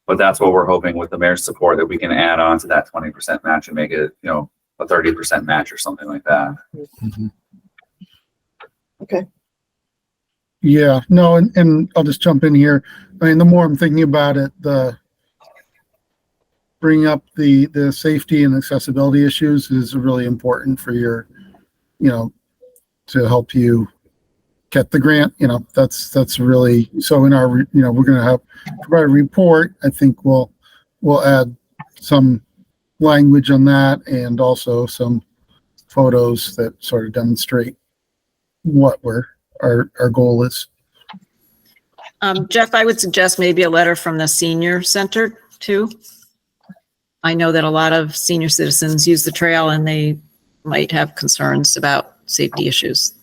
But that's what we're hoping with the mayor's support, that we can add on to that 20% match and make it, a 30% match or something like that. Mm-hmm. Okay. Yeah, no, and I'll just jump in here. I mean, the more I'm thinking about it, bring up the safety and accessibility issues is really important for your, to help you get the grant. That's really, so in our, we're going to provide a report. I think we'll add some language on that, and also some photos that sort of demonstrate what our goal is. Jeff, I would suggest maybe a letter from the senior center too. I know that a lot of senior citizens use the trail, and they might have concerns about safety issues.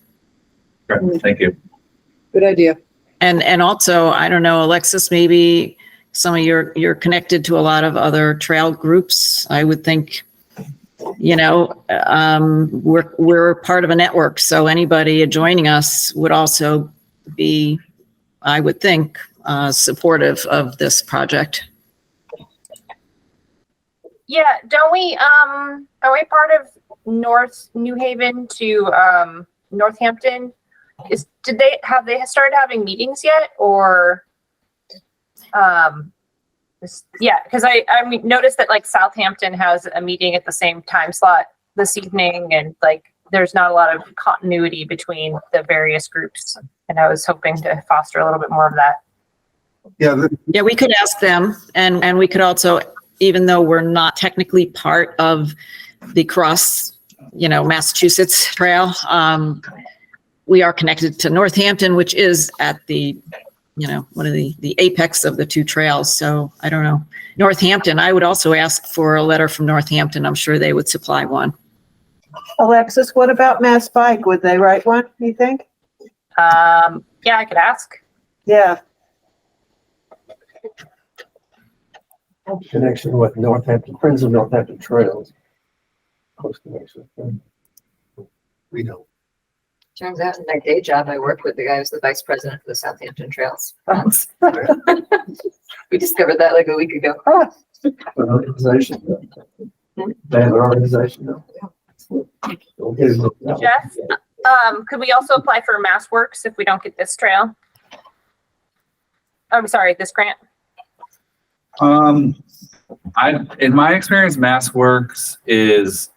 Great. Thank you. Good idea. And also, I don't know, Alexis, maybe some of you're connected to a lot of other trail groups. I would think, we're part of a network, so anybody joining us would also be, I would think, supportive of this project. Yeah, don't we, are we part of North New Haven to Northampton? Have they started having meetings yet, or Yeah, because I noticed that like Southampton has a meeting at the same time slot this evening, and like there's not a lot of continuity between the various groups, and I was hoping to foster a little bit more of that. Yeah, we could ask them, and we could also, even though we're not technically part of the cross, Massachusetts Trail, we are connected to Northampton, which is at the one of the apex of the two trails. So I don't know. Northampton, I would also ask for a letter from Northampton. I'm sure they would supply one. Alexis, what about Mass Bike? Would they write one, you think? Yeah, I could ask. Yeah. Connection with Northampton, Friends of Northampton Trails. Close connection. We don't. Turns out in my day job, I work with the guy who's the vice president of the Southampton Trails. We discovered that like a week ago. An organization. They have an organization now. Jeff, could we also apply for MassWorks if we don't get this trail? I'm sorry, this grant. In my experience, MassWorks is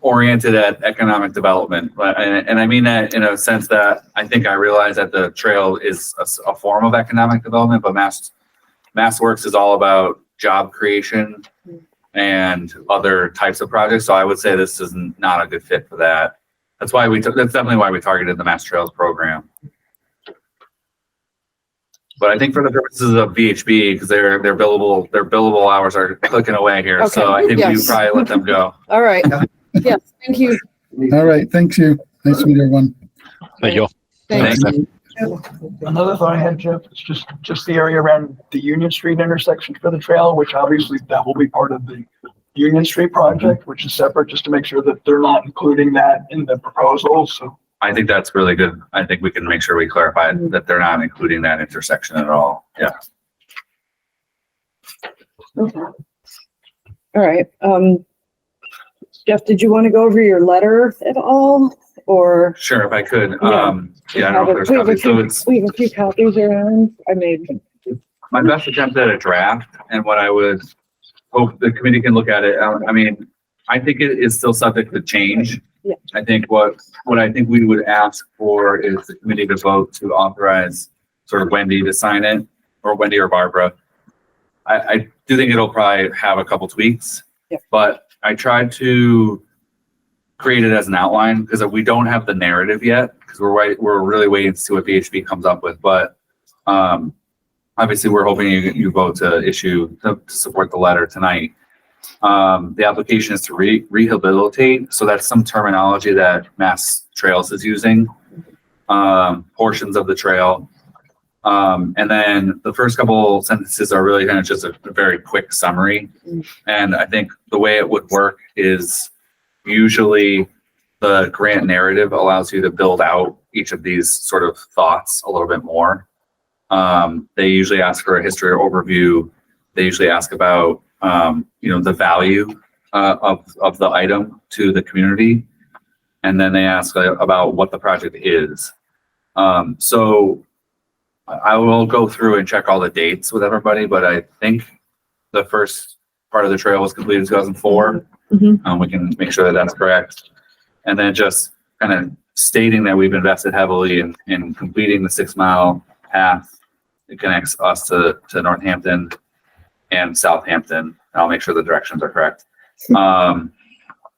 oriented at economic development, and I mean that in a sense that I think I realize that the trail is a form of economic development, but MassWorks is all about job creation and other types of projects. So I would say this is not a good fit for that. That's definitely why we targeted the Mass Trails program. But I think for the purposes of VHB, because their billable hours are clicking away here, Okay. so I think we Yes. probably let them go. All right. Yes, thank you. All right, thank you. Nice to meet everyone. Thank you. Thanks. Another thought I had, Jeff, is just the area around the Union Street intersection for the trail, which obviously that will be part of the Union Street project, which is separate, just to make sure that they're not including that in the proposal. So I think that's really good. I think we can make sure we clarify that they're not including that intersection at all. Yeah. Okay. All right. Jeff, did you want to go over your letter at all, or? Sure, if I could. Yeah. I don't know if there's copies. So it's We have a few copies around. I made. my best attempt at a draft, and what I would hope the committee can look at it. I mean, I think it is still subject to change. Yeah. I think what I think we would ask for is the committee to vote to authorize sort of Wendy to sign it, or Wendy or Barbara. I do think it'll probably have a couple tweaks, Yeah. but I tried to create it as an outline because we don't have the narrative yet, because we're really waiting to see what VHB comes up with. But obviously, we're hoping you vote to support the letter tonight. The application is to rehabilitate, so that's some terminology that Mass Trails is using, portions of the trail. And then the first couple sentences are really kind of just a very quick summary. And I think the way it would work is usually the grant narrative allows you to build out each of these sort of thoughts a little bit more. They usually ask for a history or overview. They usually ask about, the value of the item to the community. And then they ask about what the project is. So I will go through and check all the dates with everybody, but I think the first part of the trail was completed in 2004. Mhm. We can make sure that that's correct. And then just kind of stating that we've invested heavily in completing the 6-mile path. It connects us to Northampton and Southampton. I'll make sure the directions are correct. And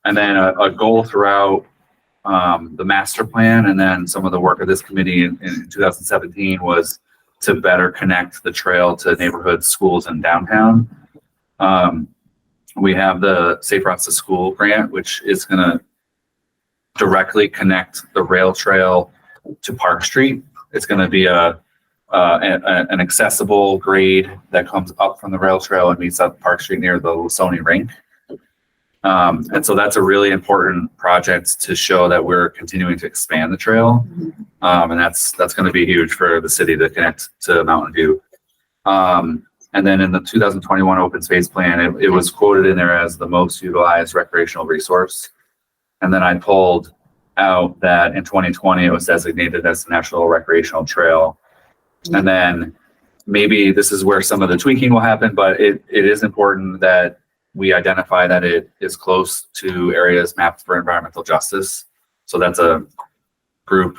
then a goal throughout the master plan, and then some of the work of this committee in 2017 was to better connect the trail to neighborhoods, schools, and downtown. We have the Safe Routes to School grant, which is going to directly connect the rail trail to Park Street. It's going to be an accessible grade that comes up from the rail trail and meets up Park Street near the Lusoni Rink. And so that's a really important project to show that we're continuing to expand the trail. And that's going to be huge for the city to connect to Mountain View. And then in the 2021 open space plan, it was quoted in there as the most utilized recreational resource. And then I pulled out that in 2020, it was designated as the National Recreational Trail. And then maybe this is where some of the tweaking will happen, but it is important that we identify that it is close to areas mapped for environmental justice. So that's a group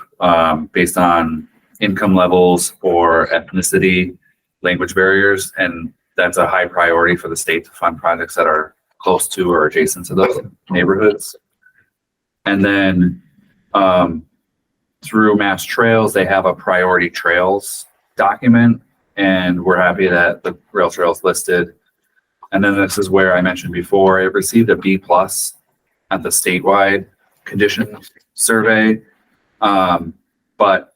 based on income levels or ethnicity, language barriers, and that's a high priority for the state to fund projects that are close to or adjacent to those neighborhoods. And then through Mass Trails, they have a priority trails document, and we're happy that the rail trails listed. And then this is where I mentioned before, it received a B+ at the statewide condition survey. But,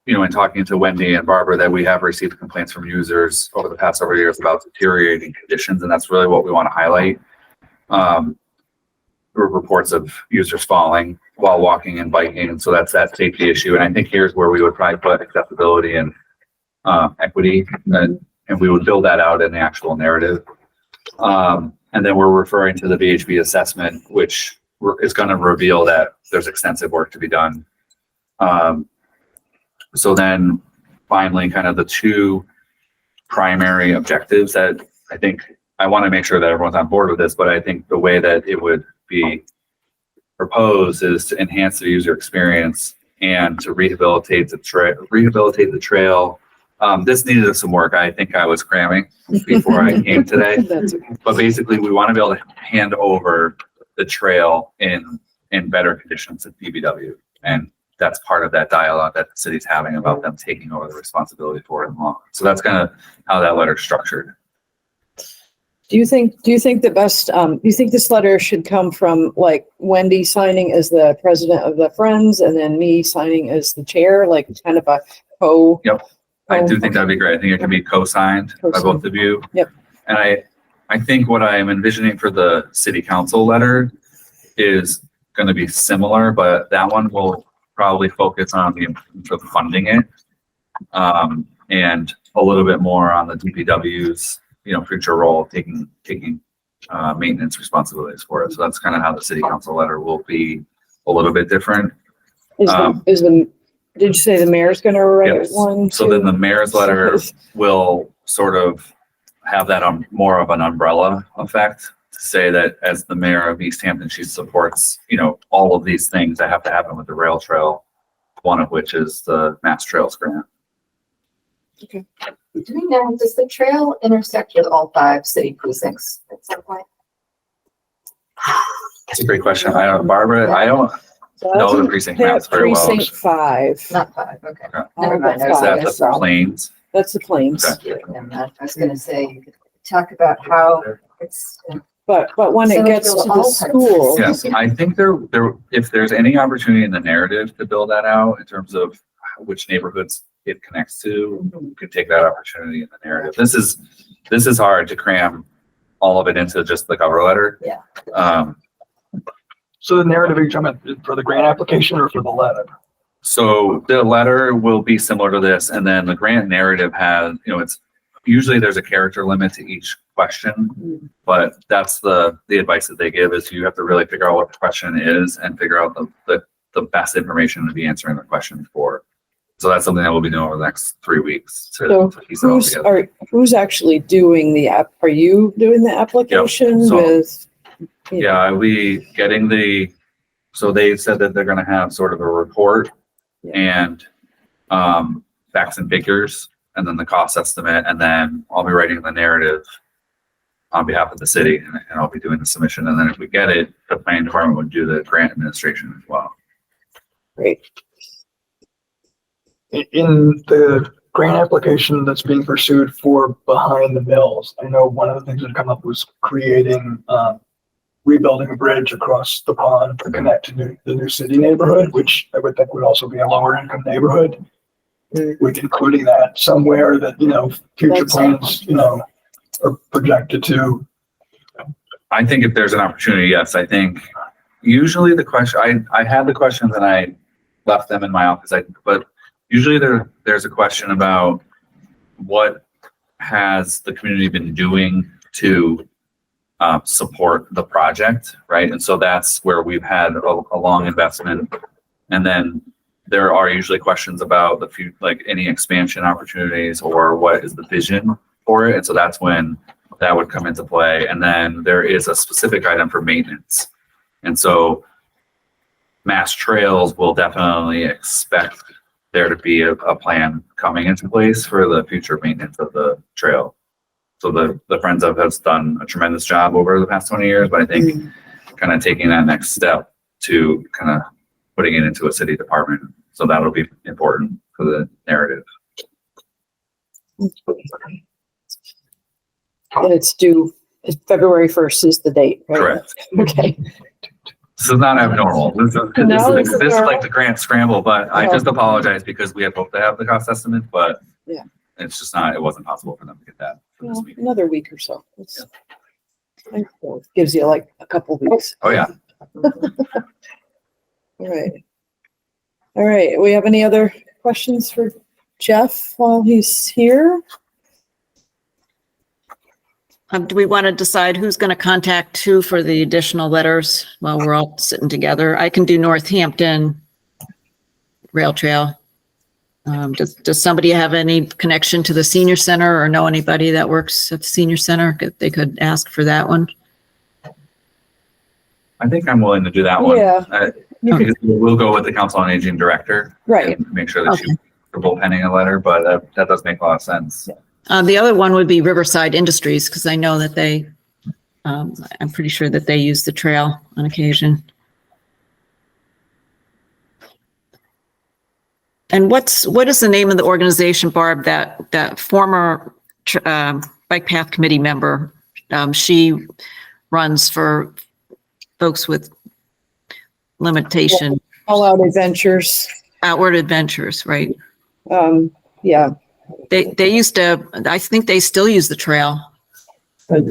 you know, in talking to Wendy and Barbara, that we have received complaints from users over the past several years about deteriorating conditions, and that's really what we want to highlight. Reports of users falling while walking and biking, and so that's that safety issue. And I think here's where we would probably put accessibility and equity, and we would build that out in the actual narrative. And then we're referring to the VHB assessment, which is going to reveal that there's extensive work to be done. So then finally, kind of the two primary objectives that I think I want to make sure that everyone's on board with this, but I think the way that it would be proposed is to enhance the user experience and to rehabilitate the trail. This needed some work. I think I was cramming before I came today, but basically we want to be able to hand over the trail in better conditions at DBW. And that's part of that dialogue that the city's having about them taking over the responsibility for it. So that's kind of how that letter's structured. Do you think the best, do you think this letter should come from like Wendy signing as the president of the Friends and then me signing as the chair, like kind of a co? Yep. I do think that'd be great. I think it can be co-signed by both of you. Yep. And I think what I'm envisioning for the city council letter is going to be similar, but that one will probably focus on the importance of funding it, and a little bit more on the DPW's, you know, future role of taking maintenance responsibilities for it. So that's kind of how the city council letter will be a little bit different. Did you say the mayor's going to write Yes. one? So then the mayor's letter will sort of have that more of an umbrella effect to say that as the mayor of Easthampton, she supports, you know, all of these things that have to happen with the rail trail, one of which is the Mass Trails grant. Okay. Do we know, does the trail intersect with all 5 city precincts at some point? That's a great question. Barbara, I don't know the precinct maps very well. Precinct 5. Not 5, okay. Okay. Never mind. Is that the plains? That's the Plains. Okay. Never mind. I was gonna say, you could talk about how it's. But when it gets to the school. Yes, I think there, if there's any opportunity in the narrative to build that out in terms of which neighborhoods it connects to, we could take that opportunity in the narrative. This is hard to cram all of it into just the cover letter. Yeah. So the narrative, are you talking about for the grant application or for the letter? So the letter will be similar to this, and then the grant narrative has, you know, it's usually there's a character limit to each question, but that's the advice that they give is you have to really figure out what the question is and figure out the best information to be answering the question for. So that's something that we'll be doing over the next 3 weeks. To piece it all together. Who's actually doing the app? Are you doing the application Yep. So, with? Yeah, we getting so they said that they're going to have sort of a report and facts and figures, and then the cost estimate, and then I'll be writing the narrative on behalf of the city, and I'll be doing the submission. And then if we get it, the planning department would do the grant administration as well. Great. In the grant application that's being pursued for behind the mills, I know one of the things that come up was creating, rebuilding a bridge across the pond to connect to the new city neighborhood, which I would think would also be a lower income neighborhood. With including that somewhere that, you know, future plans, you know, are projected to. I think if there's an opportunity, yes. I think usually the question, I had the questions and I left them in my office, but usually there's a question about what has the community been doing to support the project, right? And so that's where we've had a long investment, and then there are usually questions about the future, like any expansion opportunities or what is the vision for it. And so that's when that would come into play. And then there is a specific item for maintenance. And so Mass Trails will definitely expect there to be a plan coming into place for the future maintenance of the trail. So the Friends of has done a tremendous job over the past 20 years, but I think kind of taking that next step to kind of putting it into a city department. So that'll be important for the narrative. And it's due, February 1st is the date, right? Correct. Okay. This is not abnormal. This is normal. like the grand scramble, but I just apologize because we had hoped to have the cost estimate, but Yeah. it's just not, it wasn't possible for them to get that for this Well, meeting. another week or so. Gives you like a couple weeks. Oh, yeah. All right. All right. We have any other questions for Jeff while he's here? Do we want to decide who's going to contact who for the additional letters while we're all sitting together? I can do Northampton Rail Trail. Does somebody have any connection to the senior center or know anybody that works at the senior center? They could ask for that one. I think I'm willing to do that one. Yeah. We'll go with the Council on Aging Director. Right. And make sure that she's comfortable penning a letter, but that does make a lot of sense. The other one would be Riverside Industries, because I know that they, I'm pretty sure that they use the trail on occasion. And what is the name of the organization, Barb, that former Bike Path Committee member, she runs for folks with limitation? All Out Adventures. Outward Adventures, right? Yeah. They used to, I think they still use the trail. They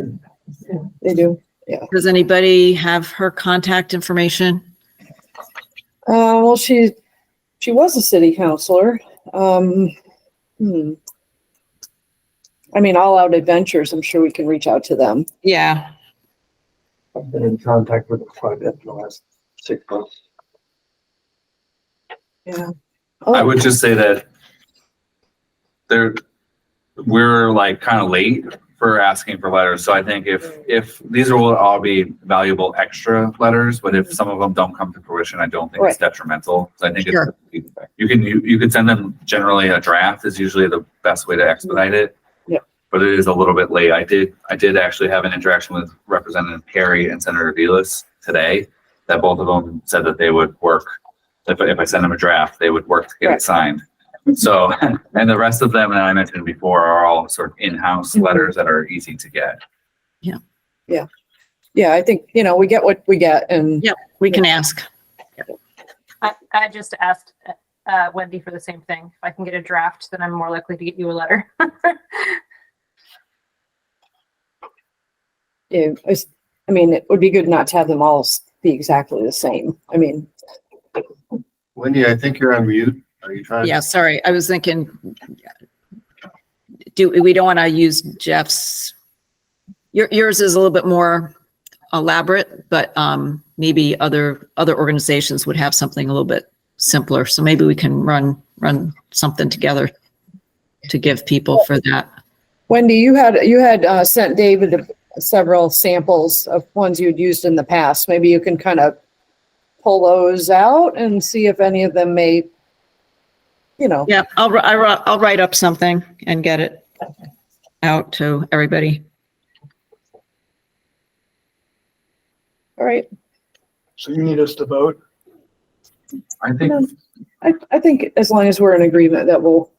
do. Yeah. Does anybody have her contact information? Well, she was a city councilor. I mean, All Out Adventures, I'm sure we can reach out to them. Yeah. I've been in contact with them quite a bit in the last 6 months. Yeah. I would just say that we're like kind of late for asking for letters. So I think if these will all be valuable extra letters, but if some of them don't come to fruition, I don't think it's detrimental. So I think you can send them generally a draft is usually the best way to expedite it. Yeah. But it is a little bit late. I did actually have an interaction with Representative Perry and Senator Vilas today that both of them said that they would work. If I send them a draft, they would work to get it signed. So, and the rest of them that I mentioned before are all sort of in-house letters that are easy to get. Yeah. Yeah. Yeah. I think, we get what we get and. Yeah, we can ask. I just asked Wendy for the same thing. If I can get a draft, then I'm more likely to get you a letter. Yeah, I mean, it would be good not to have them all be exactly the same. I mean. Wendy, I think you're on mute. Are you trying? Yeah, sorry. I was thinking, we don't want to use Jeff's. Yours is a little bit more elaborate, but maybe other organizations would have something a little bit simpler. So maybe we can run something together to give people for that. Wendy, you had sent David several samples of ones you'd used in the past. Maybe you can kind of pull those out and see if any of them may. Yeah, I'll write up something and get it out to everybody. All right. So you need us to vote? I think. I think as long as we're in agreement that we'll,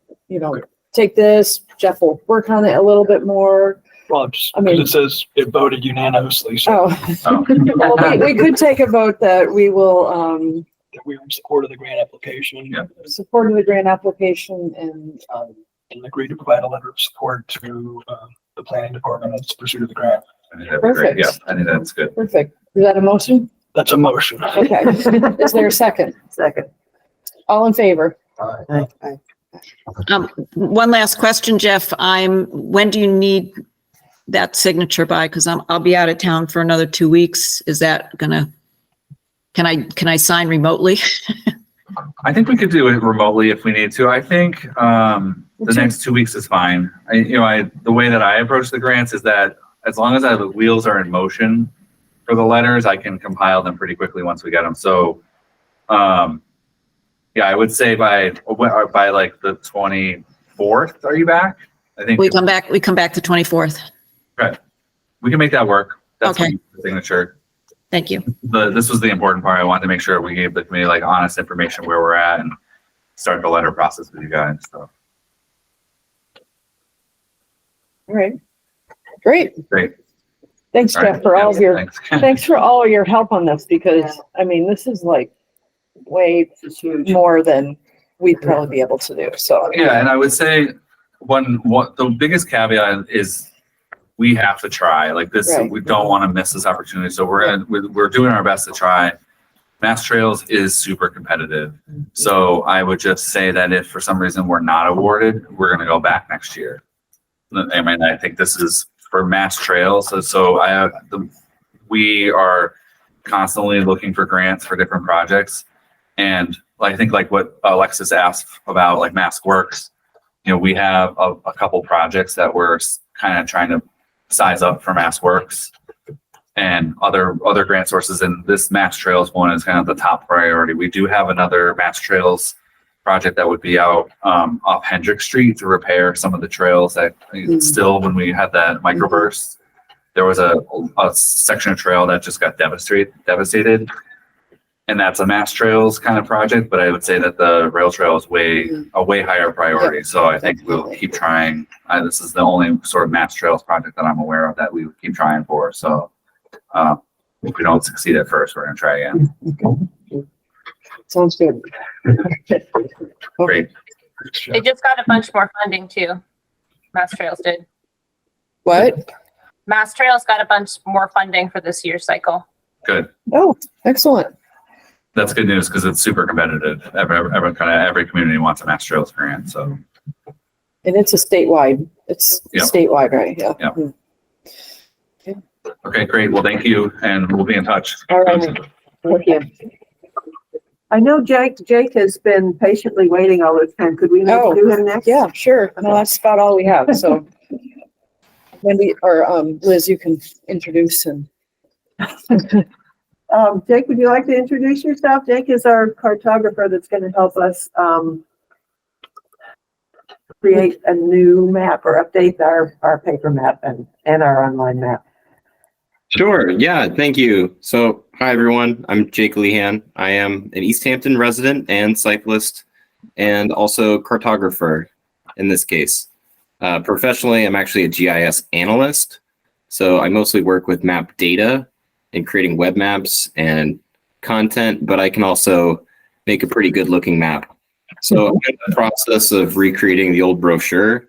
take this, Jeff will work on it a little bit more. Well, because it says it voted unanimously. So Well, we could take a vote that we will, that we are in support of the grant application. Yeah. support of the grant application and, And agree to provide a letter of support to the planning department in pursuit of the grant. I think that'd be great. Perfect. Yeah, I think that's good. perfect. Is that a motion? That's a motion. Okay. Is there a second? Second. All in favor? Aye. One last question, Jeff. When do you need that signature by? Because I'll be out of town for another 2 weeks. Is that can I sign remotely? I think we could do it remotely if we need to. I think the next 2 weeks is fine. The way that I approach the grants is that as long as the wheels are in motion for the letters, I can compile them pretty quickly once we get them. So, yeah, I would say by like the 24th. Are you back? I think We come back the 24th. Right. We can make that work. That's Okay. the signature. Thank you. This was the important part. I wanted to make sure we gave the committee like honest information where we're at and start the letter process with you guys. So All right. Great. great. Thanks, All right. Jeff, for all of your, Thanks. thanks for all of your help on this because, I mean, this is like way more than we'd probably be able to do. So. Yeah, and I would say what the biggest caveat is we have to try like this. Right. We don't want to miss this opportunity. So we're doing our best to try. Mass Trails is super competitive. So I would just say that if for some reason we're not awarded, we're going to go back next year. I mean, I think this is for Mass Trails. So we are constantly looking for grants for different projects. And I think like what Alexis asked about like Mass Works, we have a couple projects that we're kind of trying to size up for Mass Works and other grant sources. And this Mass Trails one is kind of the top priority. We do have another Mass Trails project that would be out off Hendrick Street to repair some of the trails that still, when we had that microburst, there was a section of trail that just got devastated. And that's a Mass Trails kind of project, but I would say that the rail trail is a way higher priority. So I think we'll keep trying. This is the only sort of Mass Trails project that I'm aware of that we would keep trying for. So if we don't succeed at first, we're going to try again. Okay. Sounds good. Great. They just got a bunch more funding too. Mass Trails did. What? Mass Trails got a bunch more funding for this year's cycle. Good. Oh, excellent. That's good news because it's super competitive. Every community wants a Mass Trails grant. So. And it's a statewide. It's statewide, right? Yeah. Yeah. Okay, great. Well, thank you, and we'll be in touch. All right. Thank you. I know Jake has been patiently waiting all this time. Could we do him next? Yeah, sure. No, that's about all we have. So Wendy or Liz, you can introduce and. Jake, would you like to introduce yourself? Jake is our cartographer that's going to help us create a new map or update our paper map and our online map. Sure. Yeah. Thank you. So, hi, everyone. I'm Jake Lehan. I am an Easthampton resident and cyclist and also cartographer in this case. Professionally, I'm actually a GIS analyst. So I mostly work with map data and creating web maps and content, but I can also make a pretty good looking map. So I'm in the process of recreating the old brochure.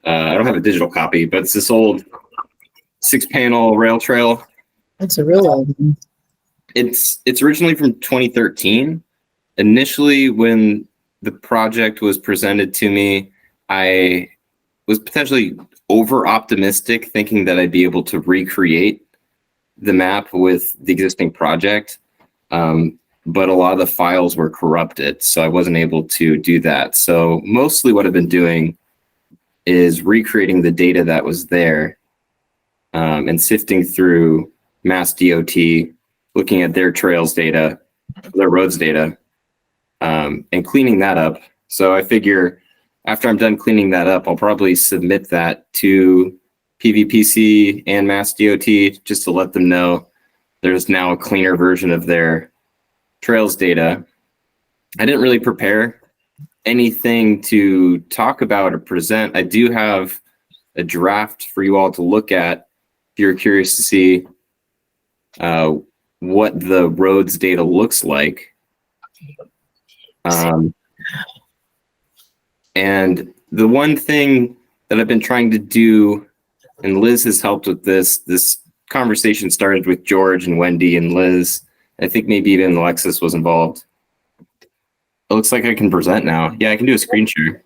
I don't have a digital copy, but it's this old 6-panel rail trail. That's a real old one. It's originally from 2013. Initially, when the project was presented to me, I was potentially over optimistic, thinking that I'd be able to recreate the map with the existing project. But a lot of the files were corrupted, so I wasn't able to do that. So mostly what I've been doing is recreating the data that was there and sifting through Mass DOT, looking at their trails data, their roads data, and cleaning that up. So I figure after I'm done cleaning that up, I'll probably submit that to PVPC and Mass DOT just to let them know there's now a cleaner version of their trails data. I didn't really prepare anything to talk about or present. I do have a draft for you all to look at if you're curious to see what the roads data looks like. And the one thing that I've been trying to do, and Liz has helped with this conversation started with George and Wendy and Liz. I think maybe even Alexis was involved. It looks like I can present now. Yeah, I can do a screen share.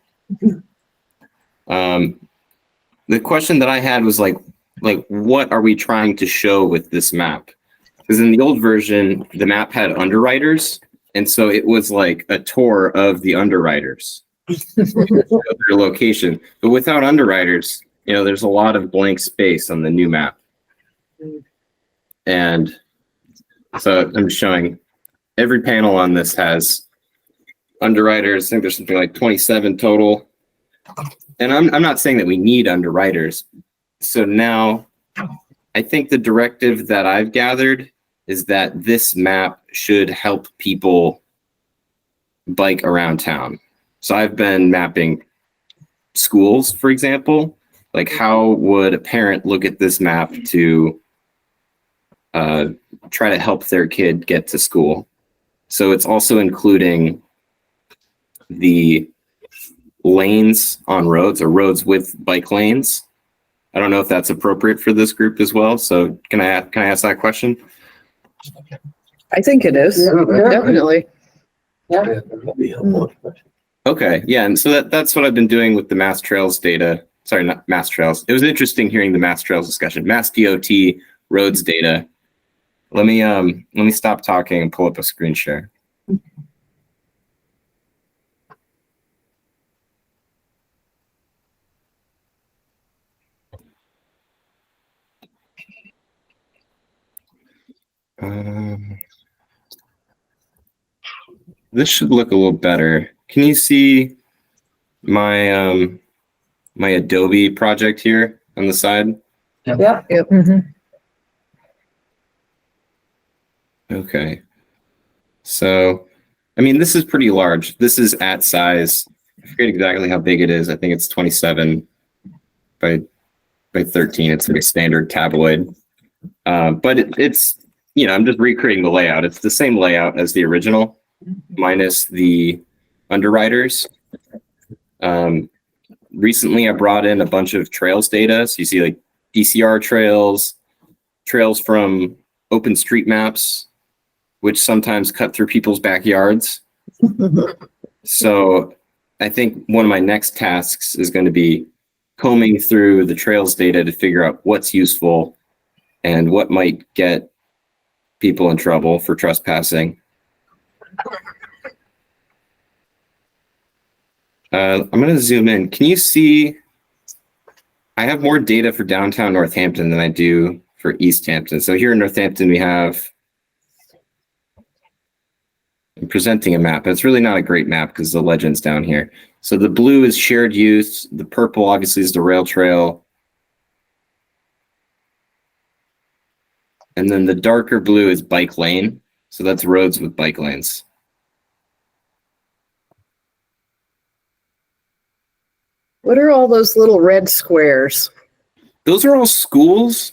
The question that I had was like, what are we trying to show with this map? Because in the old version, the map had underwriters, And so it was like a tour of the underwriters, their location. But without underwriters, there's a lot of blank space on the new map. And so I'm showing every panel on this has underwriters. I think there's something like 27 total. And I'm not saying that we need underwriters. So now I think the directive that I've gathered is that this map should help people bike around town. So I've been mapping schools, for example. Like, how would a parent look at this map to try to help their kid get to school? So it's also including the lanes on roads, or roads with bike lanes. I don't know if that's appropriate for this group as well. So can I ask that question? I think it is. Definitely. Yeah. Okay, yeah, and so that's what I've been doing with the Mass Trails data. Sorry, not Mass Trails. It was interesting hearing the Mass Trails discussion. Mass DOT roads data. Let me stop talking and pull up a screen share. This should look a little better. Can you see my my Adobe project here on the side? Yeah. Yep. Okay. So, I mean, this is pretty large. This is at size. I forget exactly how big it is. I think it's 27 by 13. It's like a standard tabloid. But it's, I'm just recreating the layout. It's the same layout as the original, minus the underwriters. Recently, I brought in a bunch of trails data. So you see like DCR trails from OpenStreetMaps, which sometimes cut through people's backyards. So I think one of my next tasks is going to be combing through the trails data to figure out what's useful and what might get people in trouble for trespassing. I'm going to zoom in. Can you see? I have more data for downtown Northampton than I do for Easthampton. So here in Northampton, we have, I'm presenting a map. It's really not a great map because the legend's down here. So the blue is shared use. The purple obviously is the rail trail. And then the darker blue is bike lane. So that's roads with bike lanes. What are all those little red squares? Those are all schools.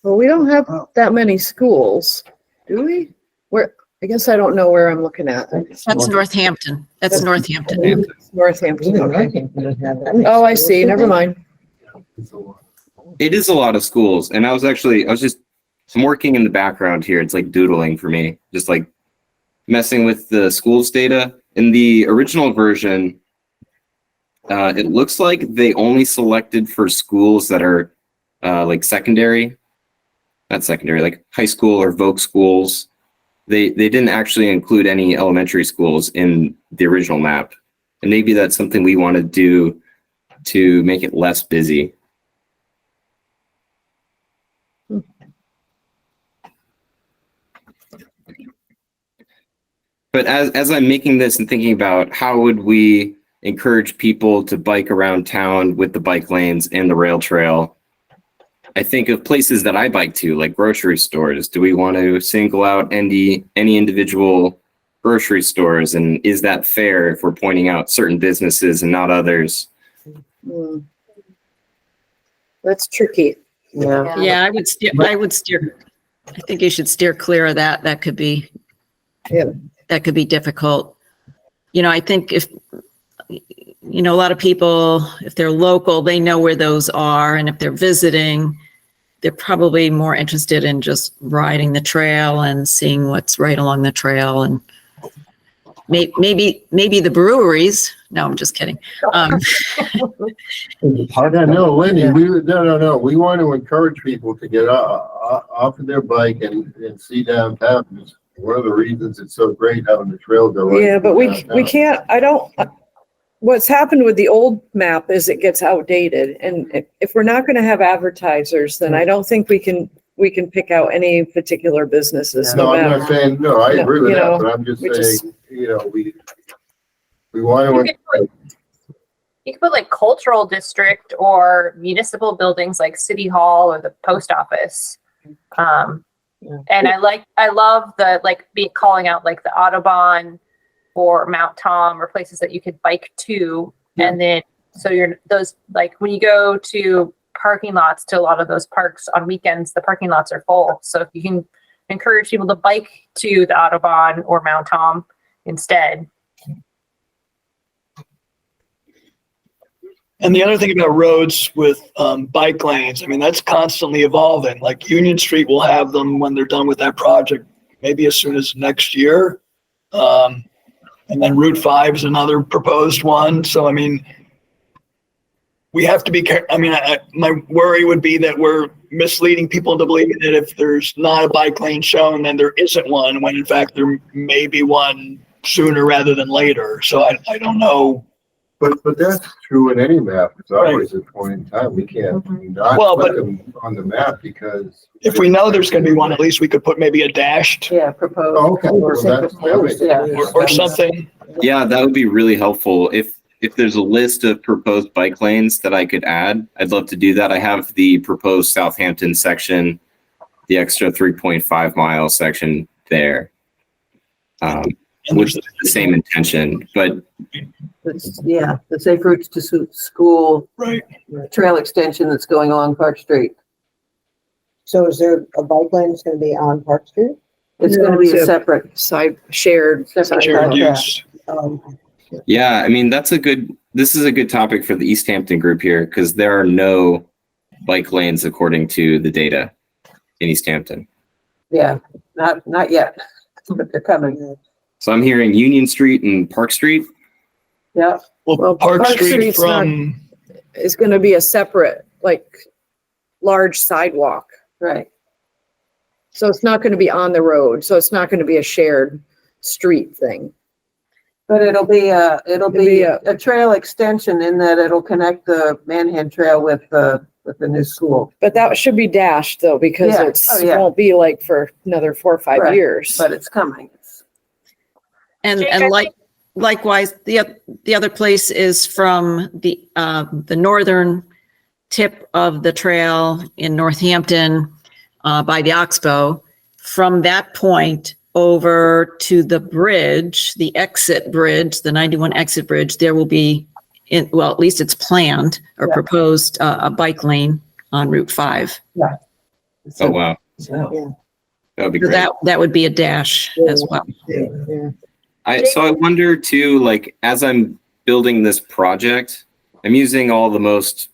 Well, we don't have that many schools, do we? Where? I guess I don't know where I'm looking at. That's Northampton. That's Northampton. Northampton. Okay. Oh, I see. Never mind. It is a lot of schools. And I'm working in the background here. It's like doodling for me, just like messing with the schools data. In the original version, it looks like they only selected for schools that are like secondary, not secondary, like high school or Voc schools. They didn't actually include any elementary schools in the original map. And maybe that's something we want to do to make it less busy. But as I'm making this and thinking about how would we encourage people to bike around town with the bike lanes and the rail trail, I think of places that I bike to, like grocery stores. Do we want to single out any individual grocery stores? And is that fair if we're pointing out certain businesses and not others? That's tricky. Yeah, I would steer. I think you should steer clear of that. That could be difficult. I think if, a lot of people, if they're local, they know where those are. And if they're visiting, they're probably more interested in just riding the trail and seeing what's right along the trail. And maybe the breweries. No, I'm just kidding. I don't know, Wendy. No. We want to encourage people to get off of their bike and see downtown. One of the reasons it's so great having the trail go right. Yeah, but through we downtown. can't, I don't, what's happened with the old map is it gets outdated. And if we're not gonna have advertisers, then I don't think we can pick out any particular businesses. No, I'm matter. not saying, no, I No, agree with you that, know, but I'm just we just- saying, we want to. You could put like cultural district or municipal buildings like City Hall or the post office. And I love the calling out like the Audubon or Mount Tom or places that you could bike to. And then, so those, like when you go to parking lots to a lot of those parks on weekends, the parking lots are full. So if you can encourage people to bike to the Audubon or Mount Tom instead. And the other thing about roads with bike lanes, I mean, that's constantly evolving. Like Union Street will have them when they're done with that project, maybe as soon as next year. And then Route 5 is another proposed one. So, I mean, we have to be careful. I mean, my worry would be that we're misleading people into believing that if there's not a bike lane shown, then there isn't one, when in fact there may be one sooner rather than later. So I don't know. But that's true in any map. It's always a point in time. We can't not put them on the map because. If we know there's going to be one, at least we could put maybe a dashed. Yeah, proposed. Oh, okay. Well, Or something. Yeah, that would be really helpful. If there's a list of proposed bike lanes that I could add, I'd love to do that. I have the proposed Southampton section, the extra 3.5 mile section there, which is the same intention, but The safe routes to school. Right. Trail extension that's going along Park Street. So is there a bike lane that's gonna be on Park Street? It's gonna be a separate shared use. yeah, I mean, this is a good topic for the Easthampton group here, because there are no bike lanes according to the data in Easthampton. Yeah, not yet, but they're coming. So I'm hearing Union Street and Park Street. Yeah. Well, Park Street Street's from. is gonna be a separate, large sidewalk. Right. So it's not gonna be on the road. So it's not gonna be a shared street thing. But it'll be a trail extension in that it'll connect the Manhan Trail with the new school. But that should be dashed though, because Yeah. it won't be for another 4 or 5 Right. years. But it's coming. And Jake, I think- likewise, the other place is from the northern tip of the trail in Northampton by the Oxbow. From that point over to the bridge, the exit bridge, the 91 exit bridge, there will be, at least it's planned or proposed a bike lane on Route 5. Yeah. Oh, wow. Yeah. That would be So great. that would be a dash as well. Yeah. So I wonder too, as I'm building this project, I'm using all the most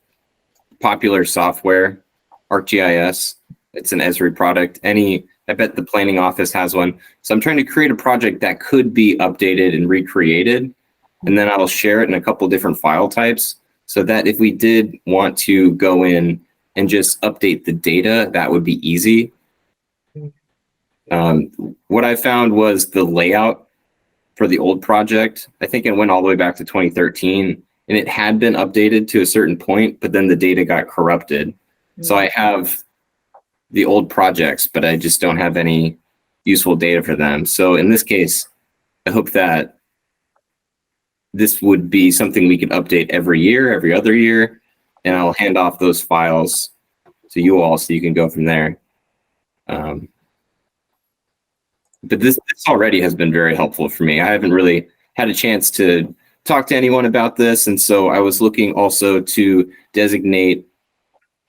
popular software, ArcGIS. It's an Esri product. I bet the planning office has one. So I'm trying to create a project that could be updated and recreated. And then I'll share it in a couple different file types so that if we did want to go in and just update the data, that would be easy. What I found was the layout for the old project. I think it went all the way back to 2013 and it had been updated to a certain point, but then the data got corrupted. So I have the old projects, but I just don't have any useful data for them. So in this case, I hope that this would be something we could update every year, every other year, and I'll hand off those files to you all so you can go from there. But this already has been very helpful for me. I haven't really had a chance to talk to anyone about this. And so I was looking also to designate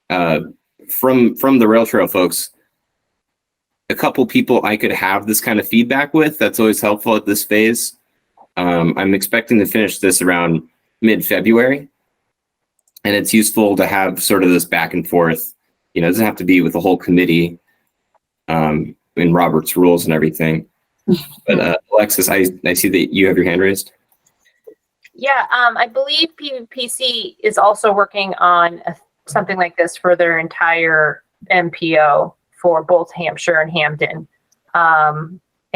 from the rail trail folks, a couple people I could have this kind of feedback with. That's always helpful at this phase. I'm expecting to finish this around mid-February. And it's useful to have sort of this back and forth. It doesn't have to be with the whole committee. In Robert's rules and everything. But Alexis, I see that you have your hand raised. Yeah, I believe PVPC is also working on something like this for their entire MPO for both Hampshire and Hampden.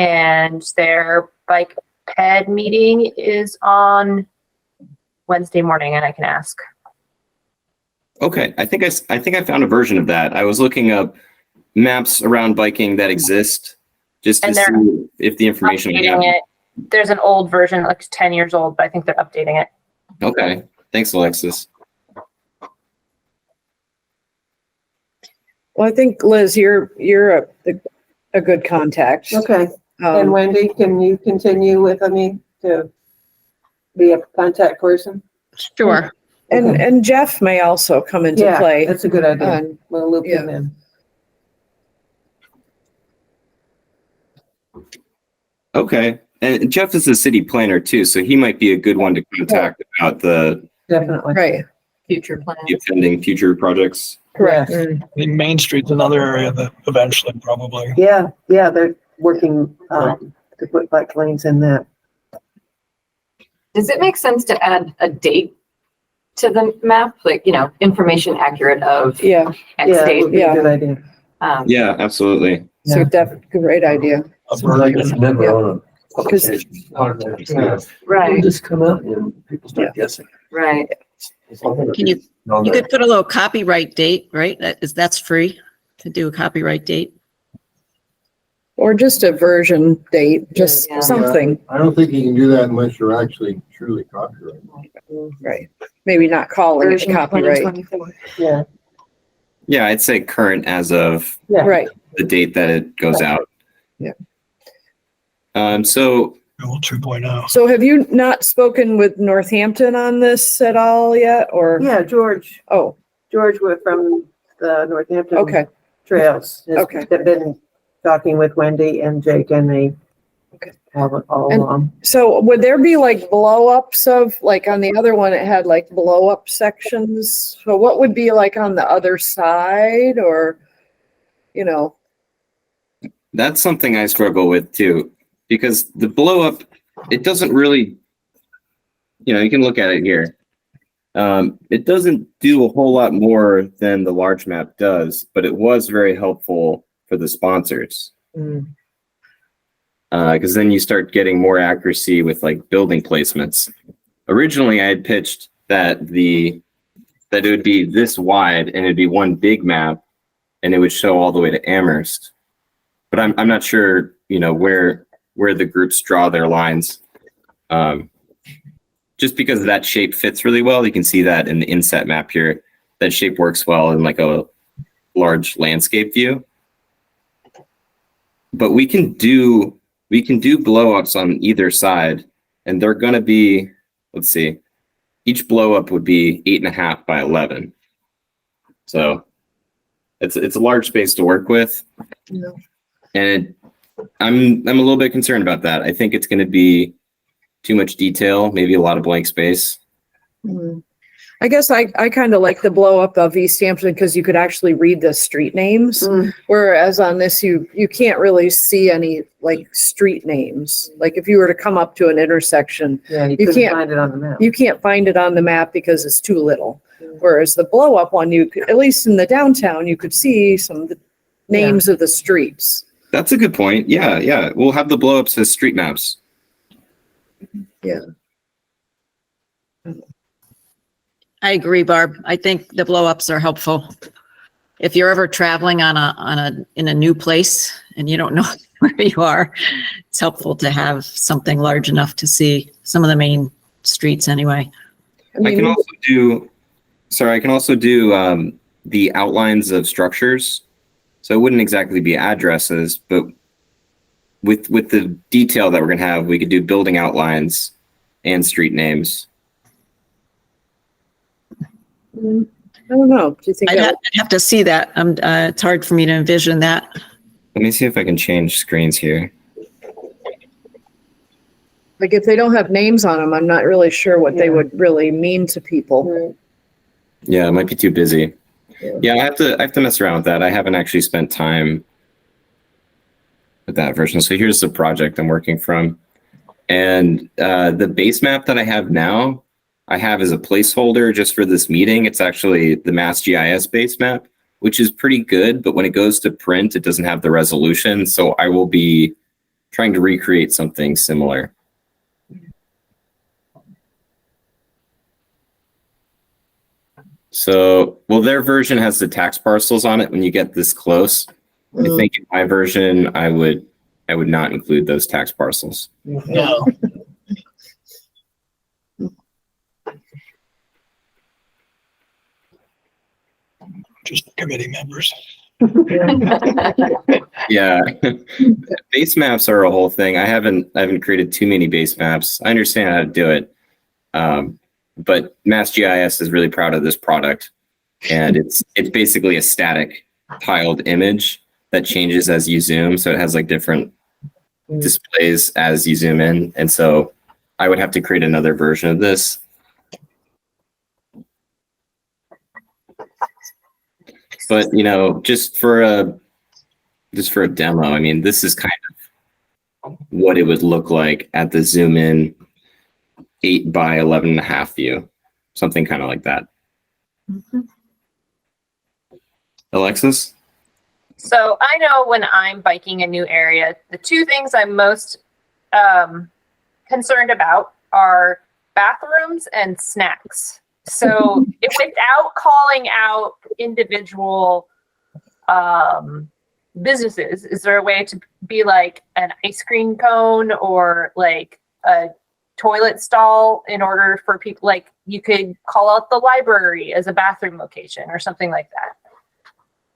And their bike ped meeting is on Wednesday morning, and I can ask. Okay, I think I found a version of that. I was looking up maps around biking that exist just to And they're see if the information we have. Updating it. There's an old version, like 10 years old, but I think they're updating it. Okay, thanks, Alexis. Well, I think Liz, you're a good contact. Okay. And Um, Wendy, can you continue with, to be a contact person? Sure. and Jeff may also come into Yeah, play. that's a good idea. on- We'll loop him in. Okay, and Jeff is a city planner too, so he might be a good one to contact about the Definitely. Right. Future plans. attending future projects. Correct. I think Main Street's another area that eventually probably. Yeah, they're working, to put bike lanes in that. Does it make sense to add a date to the map? Like, information accurate of Yeah. X Yeah, it date? would be a good idea. Yeah, absolutely. So great idea. Because Right, Just come out and people start guessing. right. Can you could put a little copyright date, right? That's free to do a copyright date. or just a version date, just Yeah. something, I don't think you can do that unless you're actually truly copyrighted. right? Maybe not calling it Version copyright. 2024. Yeah, Yeah, I'd say current as of yeah. Right. the date that it goes out. Yeah. So Google 2.0. So have you not spoken with Northampton on this at all yet, or? Yeah, George was from the Northampton. Okay. Trails. Has Okay. been talking with Wendy and Jake, and they have it all And- along. So would there be like blow ups of, like on the other one, it had like blow up sections? So what would be like on the other side, or, that's something I struggle with too, because the blow up, it doesn't really, you can look at it here. It doesn't do a whole lot more than the large map does, but it was very helpful for the sponsors. Because then you start getting more accuracy with like building placements. Originally, I had pitched that it would be this wide and it'd be one big map, and it would show all the way to Amherst. But I'm not sure, where the groups draw their lines. Just because that shape fits really well, you can see that in the inset map here. That shape works well in like a large landscape view. But we can do blow ups on either side, and they're going to be, let's see, each blow up would be 8.5 by 11. So it's a large space to work with. Yeah. And I'm a little bit concerned about that. I think it's going to be too much detail, maybe a lot of blank space. I guess I kind of like the blow up of Easthampton because you could actually read the street names. Whereas on this, you can't really see any like street names. Like if you were to come up to an intersection, Yeah, you you couldn't can't find it on the map. you can't find it on the map because it's too little. Whereas the blow up one, you could, at least in the downtown, you could see some of the names of the streets. That's a good point. Yeah. We'll have the blow ups as street maps. Yeah. I agree, Barb. I think the blow ups are helpful. If you're ever traveling in a new place and you don't know where you are, it's helpful to have something large enough to see some of the main streets anyway. I can also do the outlines of structures. So it wouldn't exactly be addresses, but with the detail that we're gonna have, we could do building outlines and street names. I don't know. Do you think I'd have to see that. It's hard for me to envision that. Let me see if I can change screens here. like if they don't have names on them, I'm not really sure what they would really mean to people. Yeah, it might be too busy. Yeah, I have to mess around with that. I haven't actually spent time with that version. So here's the project I'm working from. And the base map that I have now, I have as a placeholder just for this meeting. It's actually the Mass GIS base map, which is pretty good. But when it goes to print, it doesn't have the resolution. So I will be trying to recreate something similar. So, well, their version has the tax parcels on it when you get this close. I think in my version, I would not include those tax parcels. No. Just committee members. Yeah. Base maps are a whole thing. I haven't created too many base maps. I understand how to do it. But MassGIS is really proud of this product. And it's basically a static tiled image that changes as you zoom. So it has like different displays as you zoom in. And so I would have to create another version of this. But, you know, just for a demo, I mean, this is kind of what it would look like at the zoom in 8 by 11.5 view, something kind of like that. Alexis? So I know when I'm biking a new area, the two things I'm most concerned about are bathrooms and snacks. So without calling out individual businesses, is there a way to be like an ice cream cone or like a toilet stall in order for people, like you could call out the library as a bathroom location or something like that?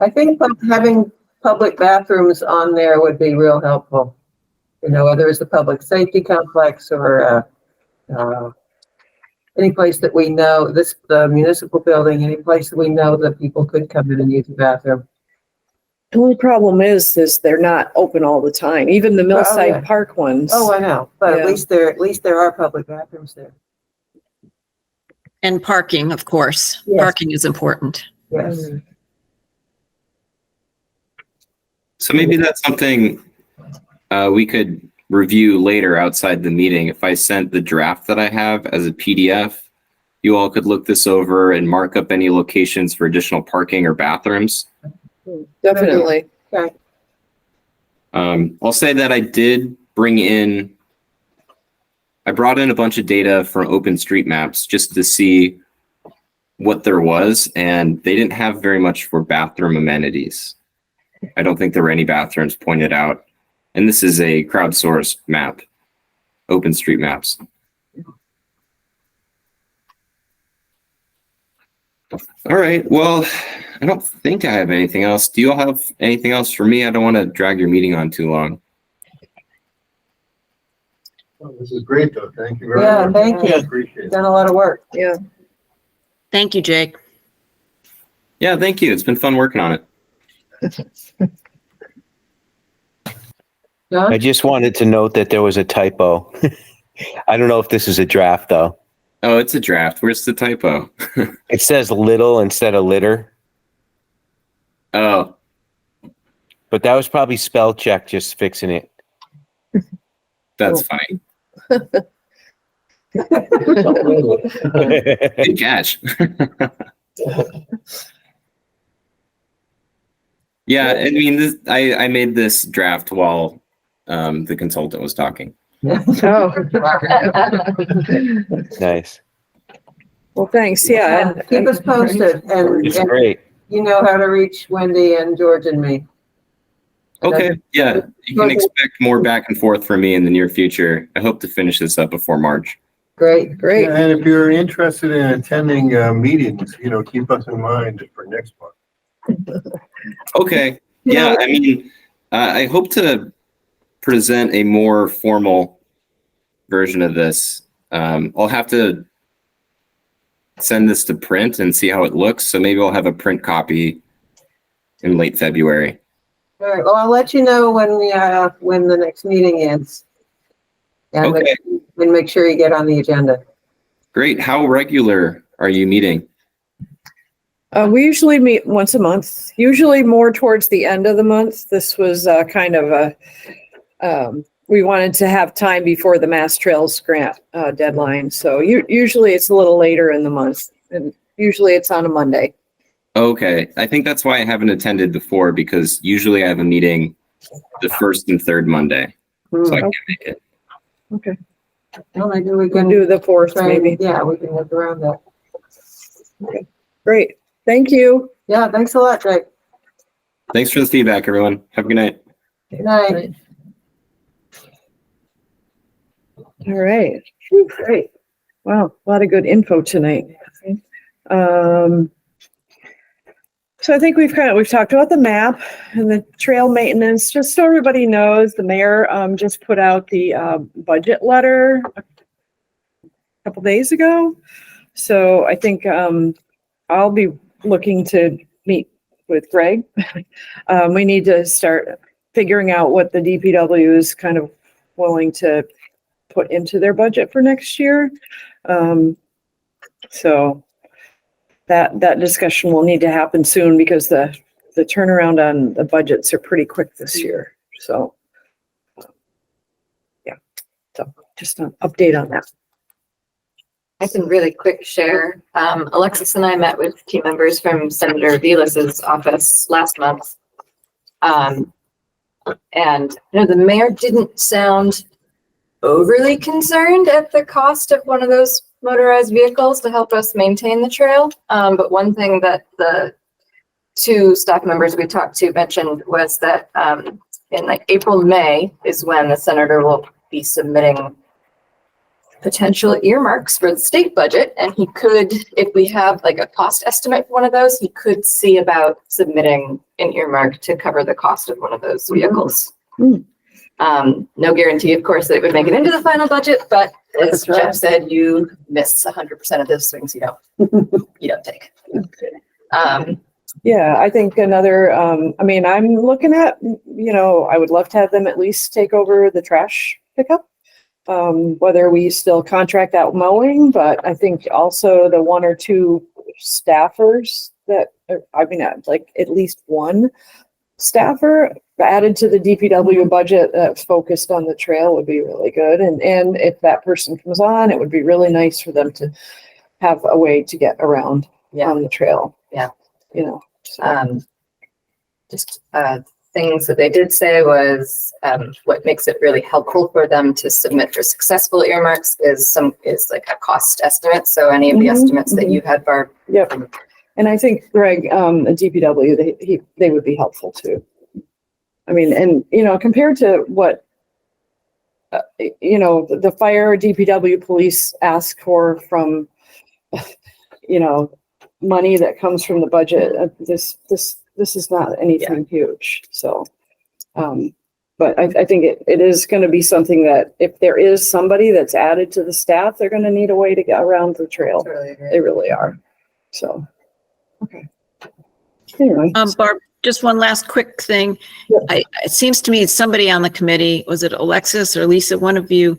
I think having public bathrooms on there would be real helpful. You know, whether it's a public safety complex or any place that we know, the municipal building, any place that we know that people could come in and use the bathroom. The only problem is they're not open all the time. Even the Millside Park ones. Oh, I know, but Yeah. at least there are public bathrooms there. And parking, of course. Yes. Parking is important. Yes. So maybe that's something we could review later outside the meeting. If I sent the draft that I have as a PDF, you all could look this over and mark up any locations for additional parking or bathrooms. Definitely. Okay. I'll say that I brought in a bunch of data from OpenStreetMaps just to see what there was, and they didn't have very much for bathroom amenities. I don't think there were any bathrooms pointed out. And this is a crowdsourced map, OpenStreetMaps. All right, well, I don't think I have anything else. Do you all have anything else for me? I don't want to drag your meeting on too long. Well, this is great, though. Thank you very much. Yeah, thank you. Appreciate it. Done a lot of work. Yeah. Thank you, Jake. Yeah, thank you. It's been fun working on it. John? I just wanted to note that there was a typo. I don't know if this is a draft, though. Oh, it's a draft. Where's the typo? It says little instead of litter. Oh. But that was probably spell check just fixing it. That's funny. Good catch. Yeah, I mean, I made this draft while the consultant was talking. Oh. Nice. Well, thanks. Yeah. And Keep us posted, It's and great. you know how to reach Wendy and George and me. Okay, yeah, you can expect more back and forth from me in the near future. I hope to finish this up before March. Great. Great. Yeah, and if you're interested in attending meetings, keep us in mind for next month. Okay, yeah, I mean, I hope to present a more formal version of this. I'll have to send this to print and see how it looks. So maybe I'll have a print copy in late February. All right, well, I'll let you know when the next meeting is. And Okay. and make sure you get on the agenda. Great. How regular are you meeting? we usually meet once a month, usually more towards the end of the month. This was kind of we wanted to have time before the Mass Trails grant deadline. So usually it's a little later in the month, and usually it's on a Monday. Okay. I think that's why I haven't attended before, because usually I have a meeting the first and third Monday. So I can't make it. Okay. Well, maybe we Can can do the 4th, try maybe. and, yeah, we can work around that. Okay. Great. Thank you. Yeah, thanks a lot, Jake. Thanks for the feedback, everyone. Have a good night. Good night. All right. Whew, great. Wow, a lot of good info tonight. So I think we've talked about the map and the trail maintenance. Just so everybody knows, the mayor just put out the budget letter a couple days ago. So I think I'll be looking to meet with Greg. We need to start figuring out what the DPW is kind of willing to put into their budget for next year. So that discussion will need to happen soon because the turnaround on the budgets are pretty quick this year. So yeah, so just an update on that. I can really quick share. Alexis and I met with team members from Senator Vilas's office last month. And the mayor didn't sound overly concerned at the cost of one of those motorized vehicles to help us maintain the trail. But one thing that the two staff members we talked to mentioned was that in like April, May is when the senator will be submitting potential earmarks for the state budget. And he could, if we have like a cost estimate for one of those, he could see about submitting an earmark to cover the cost of one of those vehicles. No guarantee, of course, that it would make it into the final budget, but as Jeff said, you miss 100% of those swings you don't take. Yeah, I think another, I mean, I'm looking at, I would love to have them at least take over the trash pickup. Whether we still contract out mowing, but I think also the 1 or 2 staffers that, like at least one staffer added to the DPW budget that's focused on the trail would be really good. And if that person comes on, it would be really nice for them to have a way to get around on the trail. Yeah. So. Just things that they did say was what makes it really helpful for them to submit for successful earmarks is like a cost estimate. So any of the estimates that you had, Barb. Yep. And I think Greg, the DPW, they would be helpful too. I mean, and compared to what the fire, DPW, police ask for from money that comes from the budget, this is not anything huge. So, but I think it is going to be something that if there is somebody that's added to the staff, they're going to need a way to get around the trail. They really are. So, okay. Anyway. Barb, just one last quick thing. It seems to me somebody on the committee, was it Alexis or Lisa, one of you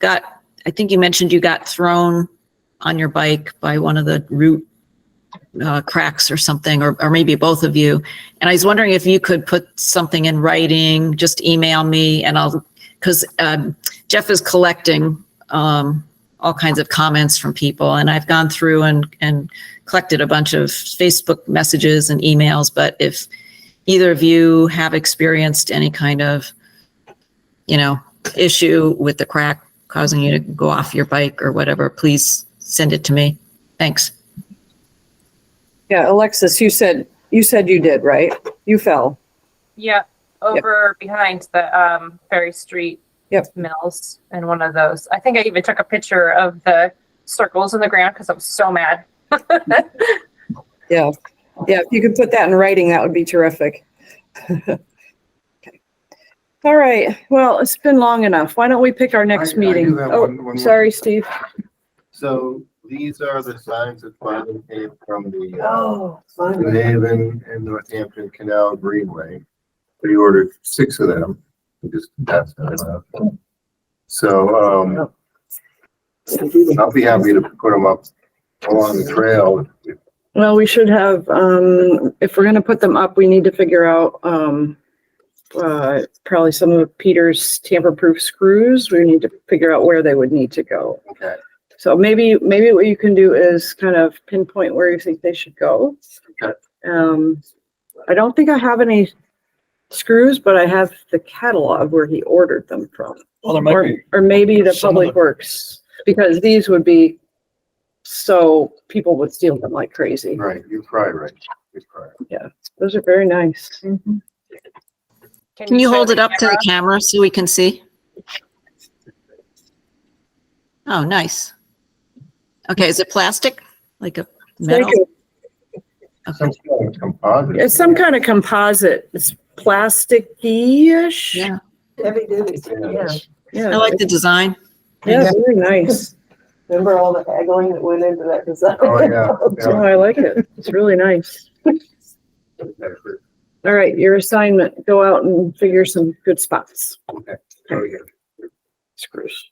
I think you mentioned you got thrown on your bike by one of the root cracks or something, or maybe both of you. And I was wondering if you could put something in writing, just email me and because Jeff is collecting all kinds of comments from people, and I've gone through and collected a bunch of Facebook messages and emails. But if either of you have experienced any kind of, issue with the crack causing you to go off your bike or whatever, please send it to me. Thanks. Yeah, Alexis, you said you did, right? You fell. Yeah, over behind the Ferry Street Mills in one of those. I think I even took a picture of the circles in the ground because I was so mad. Yeah, if you could put that in writing, that would be terrific. Okay. All right. Well, it's been long enough. Why don't we pick our next meeting? one Sorry, more. Steve. So these are the signs that finally came from the finally. New Haven and Northampton Canal Greenway. We ordered 6 of them. We just passed them out. So I'll be happy to put them up along the trail. Well, we should have, if we're going to put them up, we need to figure out probably some of Peter's tamper-proof screws. We need to figure out where they would need to go. Okay. So maybe what you can do is kind of pinpoint where you think they should go. Okay. I don't think I have any screws, but I have the catalog where he ordered them from. Well, there might be. Or maybe the some of Public Works, because these would be, so people would steal them like crazy. Right, you're probably right. You're probably right. Yeah, those are very nice. Can you hold it up to the camera so we can see? Oh, nice. Okay, is it plastic? Like a metal? Some kind of composite. It's some kind of composite. It's plasticky-ish. Yeah. Heavy duty, yeah. Yeah. I like the design. Yeah, very nice. Remember all the haggling that went into that design? Oh, yeah. Oh, I like it. It's really nice. All right, your assignment, go out and figure some good spots. Okay. Very good. Screws.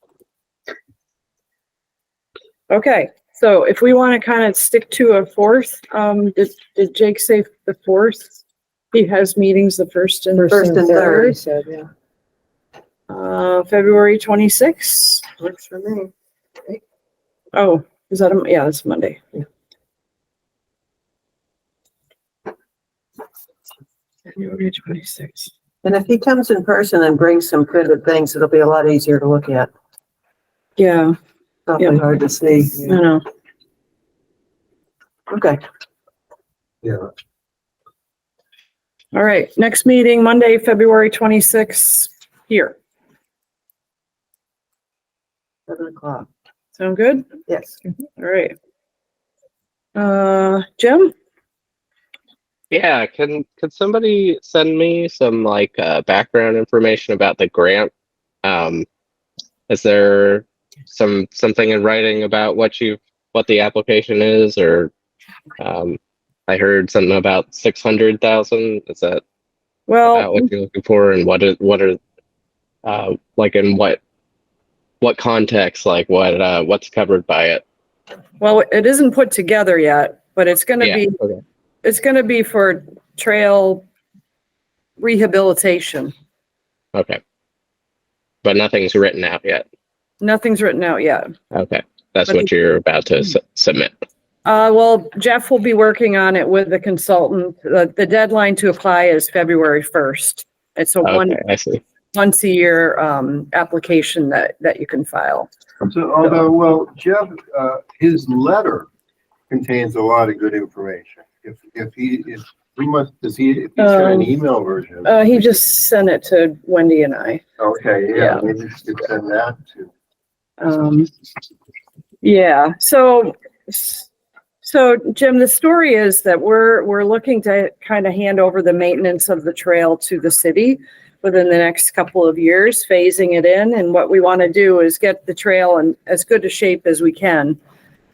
Okay, so if we want to kind of stick to a fourth, did Jake say the fourth? He has meetings the first and First and third, he third. said, yeah. February 26th. Works for me. Oh, is that yeah, that's Monday. Yeah. February 26th. And if he comes in person and brings some printed things, it'll be a lot easier to look at. Yeah. Awfully hard to see. I know. Okay. Yeah. All right, next meeting, Monday, February 26th, here. 7:00. Sound good? Yes. All right. Jim? Yeah, could somebody send me some like background information about the grant? Is there something in writing about what the application is, or I heard something about 600,000. Is that about what you're looking for, and what are like in what context, like what's covered by it? Well, it isn't put together yet, but it's going to be, okay. It's going to be for trail rehabilitation. Okay. But nothing's written out yet. Nothing's written out yet. Okay. That's But what you're about to submit. Well, Jeff will be working on it with the consultant. The deadline to apply is February 1st. It's a I see. once a year application that you can file. So, although, well, Jeff, his letter contains a lot of good information. If he sent an email version? He just sent it to Wendy and I. Okay, Yeah. yeah, maybe you could send that to. Yeah, so Jim, the story is that we're looking to kind of hand over the maintenance of the trail to the city within the next couple of years, phasing it in. And what we want to do is get the trail in as good a shape as we can.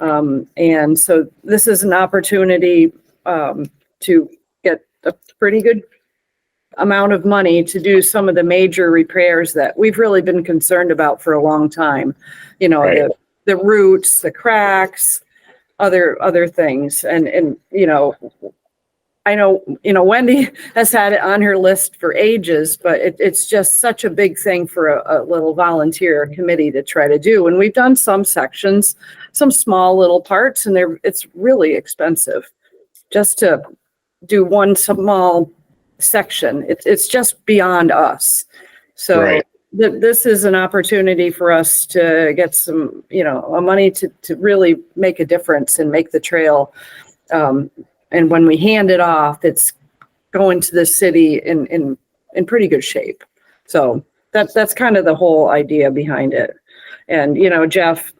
And so this is an opportunity to get a pretty good amount of money to do some of the major repairs that we've really been concerned about for a long time. You know, Right. the roots, the cracks, other things. And, you know, I know, Wendy has had it on her list for ages, but it's just such a big thing for a little volunteer committee to try to do. And we've done some sections, some small little parts, and it's really expensive just to do one small section. It's just beyond us. So Right. this is an opportunity for us to get some, money to really make a difference and make the trail. And when we hand it off, it's going to the city in pretty good shape. So that's kind of the whole idea behind it. And, Jeff,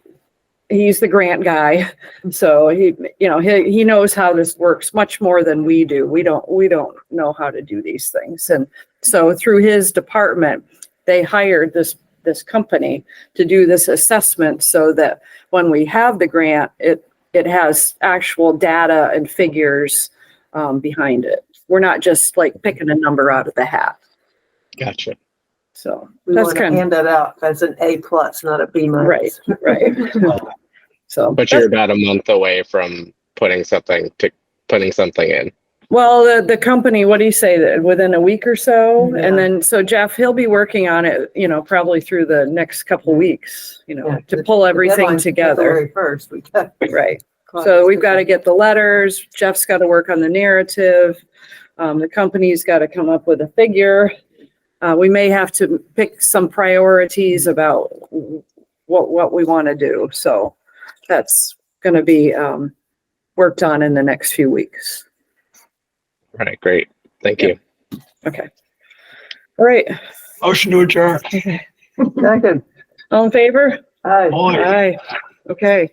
he's the grant guy. So he knows how this works much more than we do. We don't know how to do these things. And so through his department, they hired this company to do this assessment so that when we have the grant, it has actual data and figures behind it. We're not just like picking a number out of the hat. Gotcha. So We that's want to kind hand that out as an A+, not a B-. right. So, But you're about a month away from putting something in. well, the company, what do you say, that within a week or so? Yeah. And then, so Jeff, he'll be working on it, probably through the next couple weeks, to pull everything together. First, we got. Right. So we've got to get the letters. Jeff's got to work on the narrative. The company's got to come up with a figure. We may have to pick some priorities about what we want to do. So that's going to be worked on in the next few weeks. All right, great. Thank you. Okay. All right. Motion to adjourn. Okay. Second. All in favor? Aye. Aye. Okay.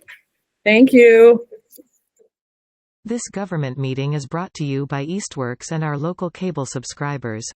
Thank you. This government meeting is brought to you by Eastworks and our local cable subscribers.